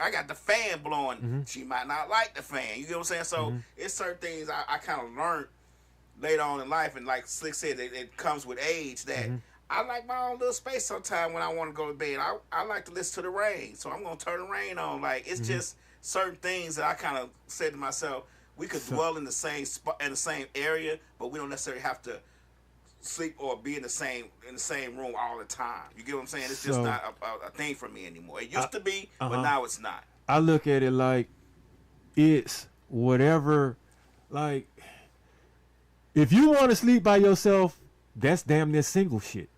I got the fan blowing. She might not like the fan. You get what I'm saying? So it's certain things I kind of learned later on in life, and like Slick said, it comes with age that I like my own little space sometimes when I want to go to bed. I like to listen to the rain, so I'm going to turn the rain on. Like, it's just certain things that I kind of said to myself, we could dwell in the same spot, in the same area, but we don't necessarily have to sleep or be in the same room all the time. You get what I'm saying? It's just not a thing for me anymore. It used to be, but now it's not. I look at it like it's whatever, like, if you want to sleep by yourself, that's damn near single shit.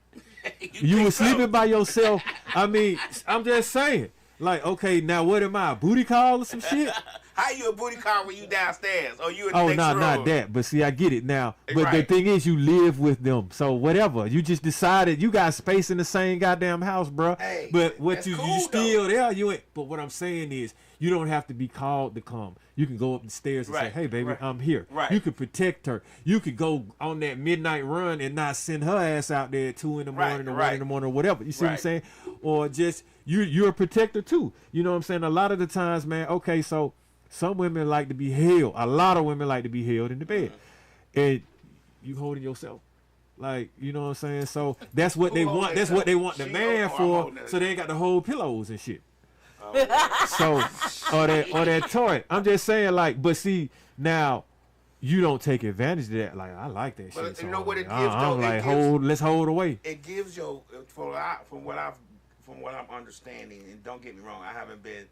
You were sleeping by yourself. I mean, I'm just saying. Like, okay, now what am I, a booty call or some shit? How you a booty call when you downstairs? Or you in the next room? Not that. But see, I get it now. But Right. the thing is, you live with them. So whatever. You just decided you got space in the same goddamn house, bro. Hey, but what that's you cool, still there, you ain't. But what I'm saying is, you don't have to be called to come. You can go up the stairs and say, Right, hey, baby, right, I'm here. right. You could protect her. You could go on that midnight run and not send her ass out there at 2 in the morning or 1 in the morning or whatever. You see what I'm Right. saying? Or just, you're a protector too. You know what I'm saying? A lot of the times, man, okay, so some women like to be held. A lot of women like to be held in the bed. And you holding yourself. Like, you know what I'm saying? So that's what they want. That's what they want the man for. So they ain't got to hold pillows and shit. So, or that toy. I'm just saying, like, but see, now you don't take advantage of that. Like, I like that But shit. you know what it gives, I'm though? like, It gives- let's hold away. It gives you, from what I'm understanding, and don't get me wrong, I haven't been,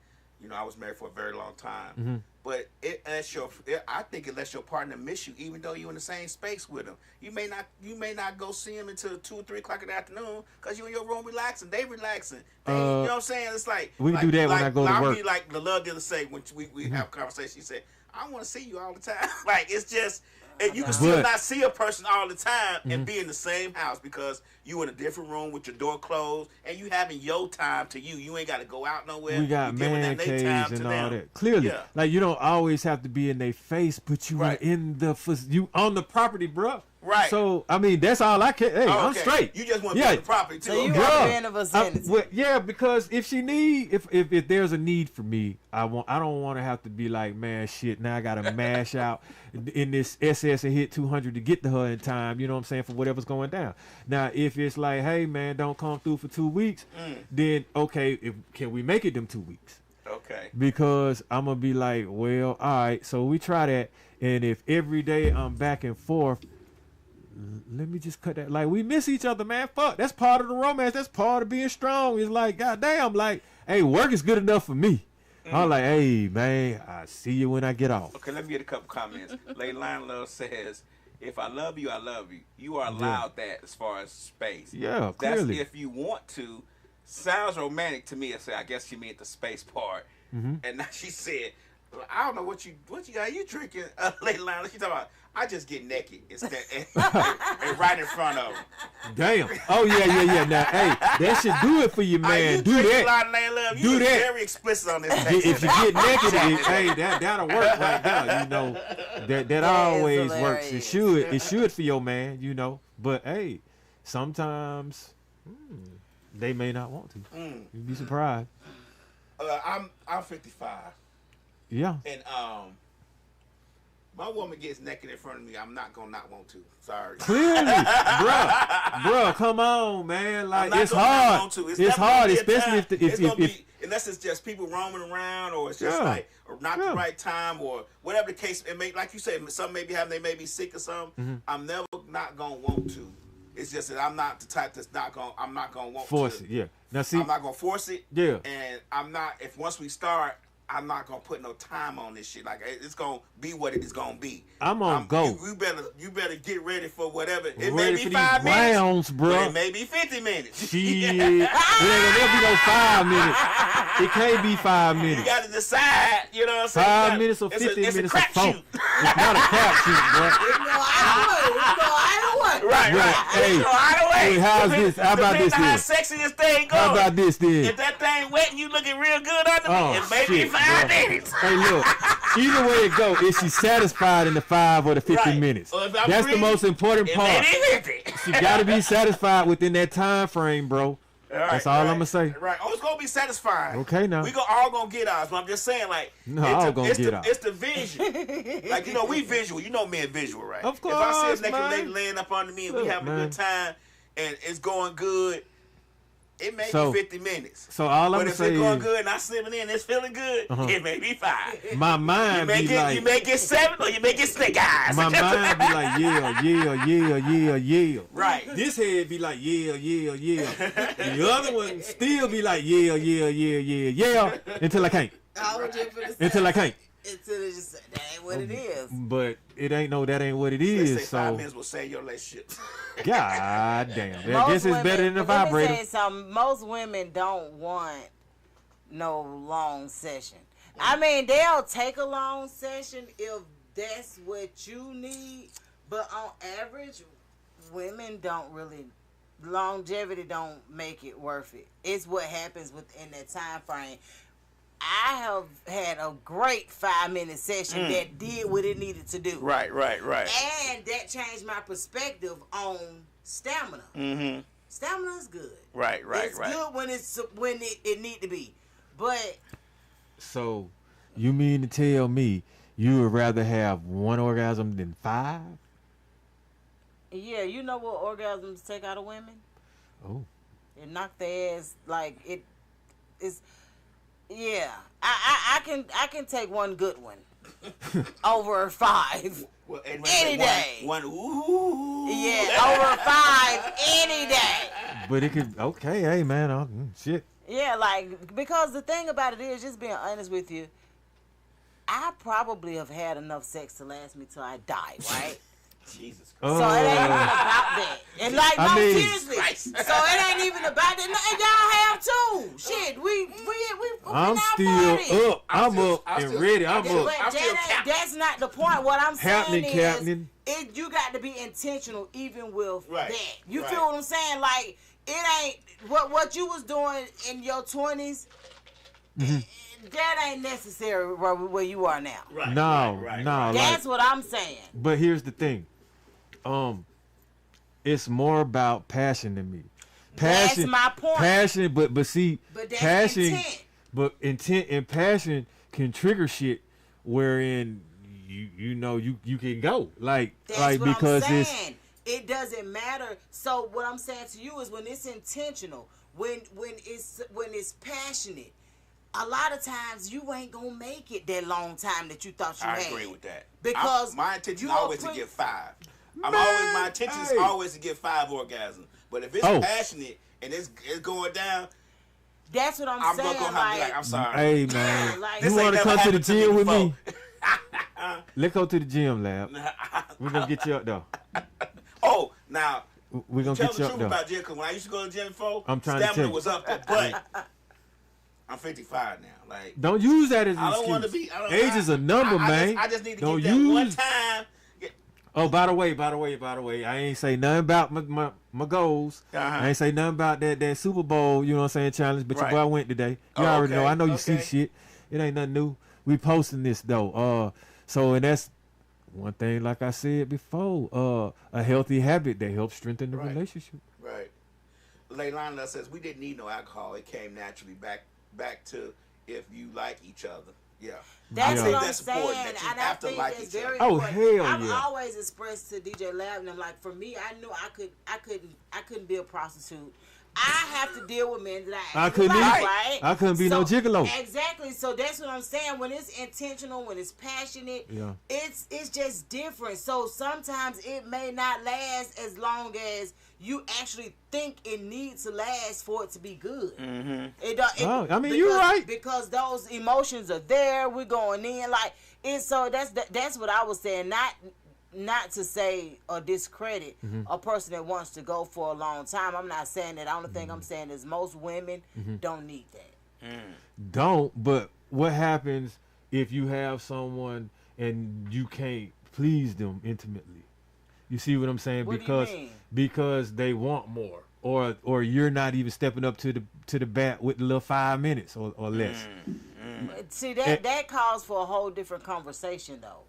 I was married for a very long time, but I think it lets your partner miss you, even though you're in the same space with them. You may not go see them until 2 or 3 o'clock in the afternoon because you in your room relaxing, they relaxing. You know what I'm saying? It's like we do that when I go to work. Me, like the love dealer say when we have conversation, she said, I want to see you all the time. Like, it's just, and you can still not see a person all the time and be in the same house because you in a different room with your door closed and you having your time to you. You ain't got to go out nowhere. We got man caves and all that. Clearly, like, you don't always have to be in their face, but you are in you on the property, bro. Right. So I mean, that's all I can. Hey, I'm straight. You just want to be on the property too. So you want to be in the vicinity. Yeah, because if there's a need for me, I don't want to have to be like, man, shit. Now I gotta mash out in this SS and hit 200 to get to her in time. You know what I'm saying, for whatever's going down. Now, if it's like, hey man, don't come through for 2 weeks, then okay, can we make it them 2 weeks? Okay. Because I'm gonna be like, well, all right, so we try that, and if every day I'm back and forth, let me just cut that. Like, we miss each other, man. Fuck, that's part of the romance. That's part of being strong. It's like, goddamn, like, hey, work is good enough for me. I'm like, hey, man, I see you when I get off. Okay, let me get a couple comments. Lady Line Love says, if I love you, I love you. You are allowed that as far as space. Yeah, that's clearly. If you want to. Sounds romantic to me. I guess she meant the space part. And now she said, I don't know what you got. You drinking, Lady Line? She talking about, I just get naked and right in front of him. Damn. Oh yeah. Now, hey, that should do it for you, man. You do drink that. A lot, Lady Love. Do You that. Very explicit on this text. If you get naked, hey, that'll work right now. You know, that always works. It should for your man. You know, but hey, sometimes they may not want to. You'd be surprised. I'm 55. Yeah. And my woman gets naked in front of me, I'm not gonna not want to. Sorry. Clearly, bruh, come on, man. Like, it's hard. It's hard, especially if unless it's just people roaming around, or it's just or not the right time, or whatever the case. It may, like you said, some may be having, they may be sick or something. I'm never not gonna want to. It's just that I'm not the type that's I'm not gonna want force to. it. Yeah. Now see, I'm not gonna force it. Yeah. And I'm not. If once we start, I'm not gonna put no time on this shit. Like, it's gonna be what it is gonna be. I'm gonna go. You better get ready for whatever. It ready may be for 5 these minutes, rounds, bro. but it may be 50 minutes. Shit. It ain't gonna be no 5 minutes. It can't be 5 minutes. You gotta decide. You know what I'm saying? 5 minutes or 15 minutes it's a crap of fun. shoot. It's not a crap shoot, bro. I Right. Hey, So either way. hey, how's this? How about this Depending on how then? sexy this thing goes. How about this then? If that thing wet and you looking real good under me, it may be shit, 5 bro. minutes. Hey, look. Either way it go, is she satisfied in the 5 or the 50 Right. minutes? Or if I'm That's the greedy, most important it part. may be 50. She got to be satisfied within that time frame, bro. That's all I'm gonna say. Right. Oh, it's gonna be satisfying. Okay, now. We all gonna get ours, but I'm just saying, like, No, all gonna get ours. It's the vision. Like, we visual. You know, men visual, right? Of If I see course, a naked man. lady laying up under me and we Look, having a man. good time and it's going good, it may So- be 50 minutes. So all I'm But gonna if say it's going is, good and I'm slimming in, it's feeling good, it may be 5. my mind be like, You may get 7 or you may get snake eyes. my mind be like, yeah. Right. This head be like, yeah. The other one still be like, yeah, until I can't. I was just finna say, Until I can't. Until it's just that ain't what it is. But that ain't what it They is. say 5 So, minutes will save your relationship. god damn. I Most guess it's better than women- the let me vibrator. say something. Most women don't want no long session. I mean, they'll take a long session if that's what you need, but on average, women don't really. Longevity don't make it worth it. It's what happens within that time frame. I have had a great 5-minute session that did what it needed to do. Right. And that changed my perspective on stamina. Mm-hmm. Stamina's good. Right. It's good when it need to be. But So, you mean to tell me you would rather have 1 orgasm than 5? yeah, you know what orgasms take out of women? Oh. It knock their ass like it is. Yeah, I can take one good one over 5. Well, and Any day. One. Ooh. Yeah, over 5 any day. But it could, okay, hey man, shit. Yeah, like, because the thing about it is, just being honest with you, I probably have had enough sex to last me till I die, right? Jesus Christ. Oh. So it ain't even about that. And like, I no, mean- seriously. So it ain't even about that. And y'all have too. Shit, we I'm not still party. up. I'm up and ready. I'm Yeah, up. but I'm still that's not the point. What I'm saying Captain. is, you got to be intentional even with Right, that. You right. feel what I'm saying? Like, it ain't what you was doing in your 20s. That ain't necessary where you are now. Right. No, right. no. That's Like, what I'm saying. but here's the thing. It's more about passion than me. Passion, That's my point. Passion, but see, But that's passion, intent. but intent and passion can trigger shit wherein you can go like That's what because I'm it's saying. It doesn't matter. So what I'm saying to you is when it's intentional, when it's passionate, a lot of times you ain't gonna make it that long time that you thought you I had. agree with that. Because my intention you is are always to put- get 5. My intention hey. is always to get 5 orgasms. But if it's Oh. passionate and it's going down, That's what I'm I'm saying. not gonna have to be like, I'm sorry. hey man, Like- you This want to ain't come never to the happened to me gym with before. me? Let's go to the gym, lab. We're gonna get you up though. Oh, now We're gonna tell get the you up truth though. about gym. Because when I used to go to the gym before, I'm trying to stamina tell you. was up there. But I'm 55 now. Like, Don't use that as an I don't want to excuse. be. I don't, Age is a number, man. I just need to Don't get that one use- time. Oh, by the way, I ain't say nothing about my goals. Uh-huh. I ain't say nothing about that Super Bowl, you know what I'm saying, challenge. But Right. your boy went today. You Oh, already know. okay, I know you see the okay. shit. It ain't nothing new. We posting this though. So and that's one thing. Like I said before, a healthy habit that helps strengthen the Right. relationship. Right. Leilani says we didn't need no alcohol. It came naturally back to if you like each other. Yeah. That's Yeah. what I'm That's important, saying, that you and I have to think like it's each very other. Oh, important. hell I've yeah. always expressed to DJ Lab, and I'm like, for me, I knew I couldn't be a prostitute. I have to deal with men that I actually couldn't like, either. right? I couldn't be no gigolo. Exactly. So that's what I'm saying. When it's intentional, when it's passionate, Yeah. it's just different. So sometimes it may not last as long as you actually think it needs to last for it to be good. Mm-hmm. Oh, I mean, you're right. Because those emotions are there. We're going in like it's so that's what I was saying. Not to say or discredit a person that wants to go for a long time. I'm not saying that. The only thing I'm saying is most women don't need that. Don't. But what happens if you have someone and you can't please them intimately? You see what I'm saying? What do you mean? Because they want more, or you're not even stepping up to the bat with the little 5 minutes or less. See that calls for a whole different conversation though.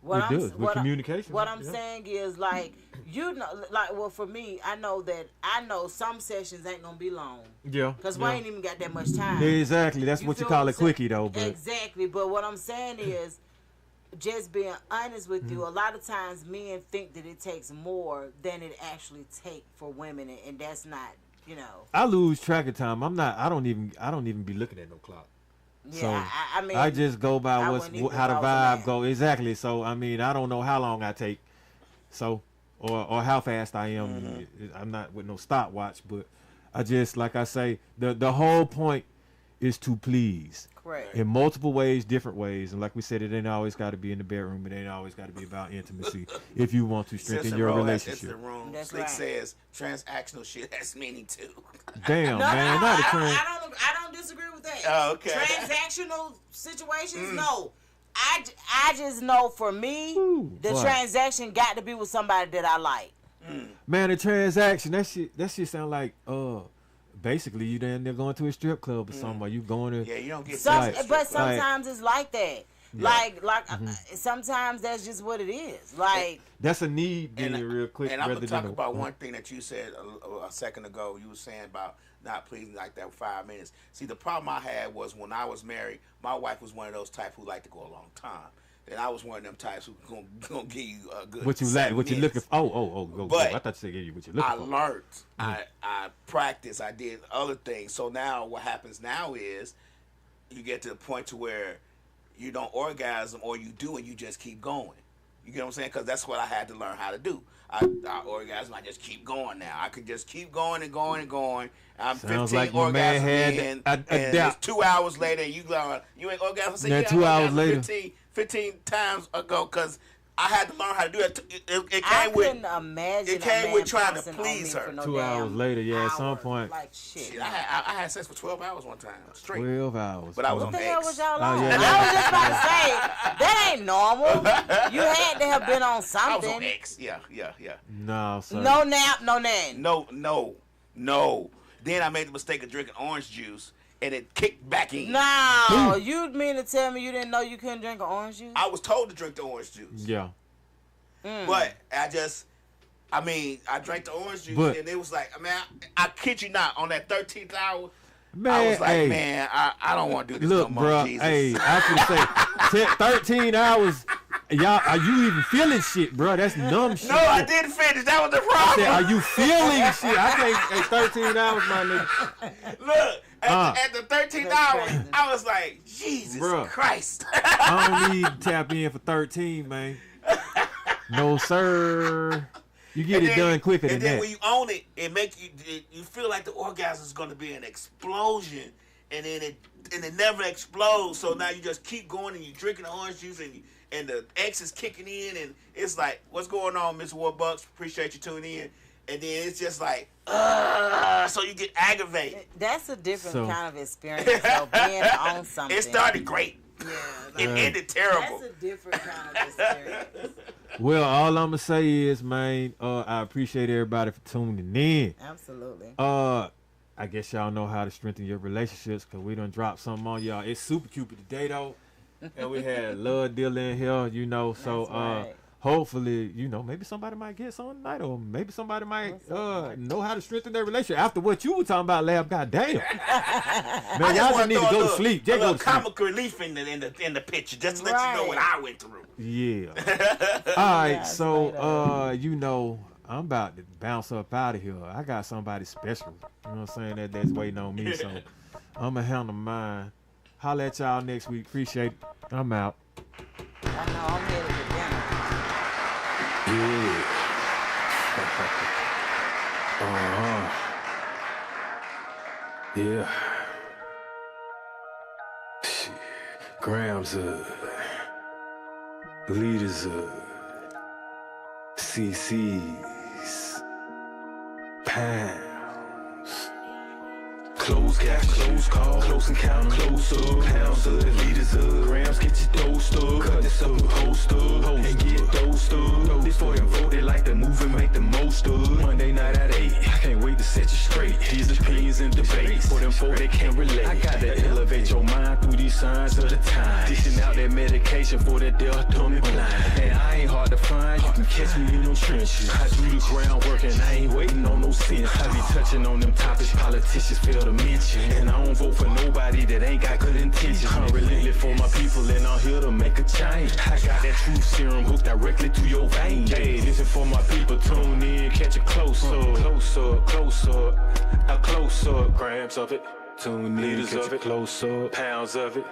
What It does, with communication. What I'm saying is like well for me, I know some sessions ain't gonna be long. Yeah. Cause we ain't even got that much time. Exactly. That's what you feel call what a I'm saying? quickie though. But Exactly. But what I'm saying is, just being honest with you, a lot of times men think that it takes more than it actually take for women, and that's not, I lose track of time. I don't even be looking at no clock. Yeah, So I mean, I just go by how the vibe go. Exactly. Exactly. So I mean, I don't know how long I take. So or how fast I am. I'm not with no stopwatch, but I just, like I say, the whole point is to please. Correct. In multiple ways, different ways, and like we said, it ain't always got to be in the bedroom. It ain't always got to be about intimacy. If you want to strengthen your relationship. That's the wrong. That's Slick right. says transactional shit has meaning too. Damn, man, not a trend. I don't disagree with that. Oh, okay. Transactional situations, no. I just know for me, the what? transaction got to be with somebody that I like. Man, a transaction, that shit sound like basically you they're going to a strip club or something. Or you going to Yeah, you don't get But sometimes it's like that. Yeah. Sometimes that's just what it is. Like that's a need being real quick. And I'm rather gonna talk than about one thing that you said a second ago. You were saying about not pleasing like that 5 minutes. See, the problem I had was when I was married, my wife was one of those type who liked to go a long time. And I was one of them types who gonna give you a good. What you like? What you looking for? Go. But I thought you said give you what you looking for. I learned. I practiced. I did other things. So now what happens now is you get to the point to where you don't orgasm, or you do and you just keep going. You get what I'm saying? Because that's what I had to learn how to do. I orgasm. I just keep going now. I can just keep going and going and going. I'm Sounds 15 like my man orgasms had in, a and doubt. it's 2 hours later, and you ain't orgasm. I said, Now, yeah, 2 I hours orgasmed later. 15 times ago, because I had to learn how to do it. It I came with. couldn't imagine. it came a with man trying to pouncing on please me her. for no 2 hours damn later, yeah, at some hour. point. Like shit. Shit, I had sex for 12 hours one time straight. 12 hours. But I was What on the hell X. was y'all Oh, on? yeah, I was just about to say that ain't normal. You had to have been on I was on something. X. Yeah. No, sir. No nap, no nan. No. Then I made the mistake of drinking orange juice, and it kicked back in. No, you mean to tell me you didn't know you couldn't drink an orange juice? I was told to drink the orange juice. Yeah. But I drank the orange juice, But- and it was like, man, I kid you not, on that 13th hour, Man, I was like, hey, man, I don't want to do this look, no more, bro. Jesus. Hey, I can say 13 hours. Y'all, are you even feeling shit, bro? That's numb shit. No, I didn't finish. That was the I problem. said, are you feeling shit? I can't. Hey, 13 hours, my nigga. Look, at the 13th hour, crazy. I was like, Jesus Bruh. Christ. I don't need to tap in for 13, man. No, sir. You get And it then- done quicker than And then that. when you own it, it make you feel like the orgasm is going to be an explosion, and then it never explodes. So now you just keep going, and you drinking the orange juice, and the X is kicking in, and it's like, what's going on, Miss Warbucks? Appreciate you tuning in. And then it's just like, so you get aggravated. That's a different So- kind of experience, though, being on something. It started great. Yeah, It like, ended terrible. that's a different kind of experience. Well, all I'm gonna say is, man, I appreciate everybody for tuning in. Absolutely. I guess y'all know how to strengthen your relationships, because we done dropped something on y'all. It's Super Cupid today, though. And we had Love Dealer in here, so That's right. hopefully, maybe somebody might get something tonight, or maybe somebody might know how to strengthen their relationship after what you were talking about, Lab. God damn. Man, y'all just need to go to sleep. Just go to sleep. Comic relief in the picture, just to let you know what I went through. Yeah. All right, Yeah, so I'm about to bounce up out of here. I got somebody special, you know what I'm saying, that's waiting on me, so I'm gonna handle mine. Holla at y'all next week. Appreciate it. I'm out. I know I'm headed to dinner. Yeah. Grams leaders CC's, pounds, close cash, close call, close encounter, close up, pounds of liters of grams, get your dosed up, cut this up, post up, and get dosed up. This for your vote, they like to move and make the most of. Monday night at 8, I can't wait to set you straight. These opinions and debates, for them folk they can't relate. I got to elevate your mind through these signs of the time. Dishing out that medication for that death, dumb and blind. And I ain't hard to find, you can catch me in them trenches. I do the groundwork and I ain't waiting on no sense. I be touching on them topics politicians fail to mention. And I don't vote for nobody that ain't got good intentions. I'm relentless for my people and I'm here to make a change. I got that truth serum hooked directly to your veins. Hey, this is for my people, tune in, catch it close up. Close up, close up, a close up, grams of it. Tune in, catch it close up, pounds of it.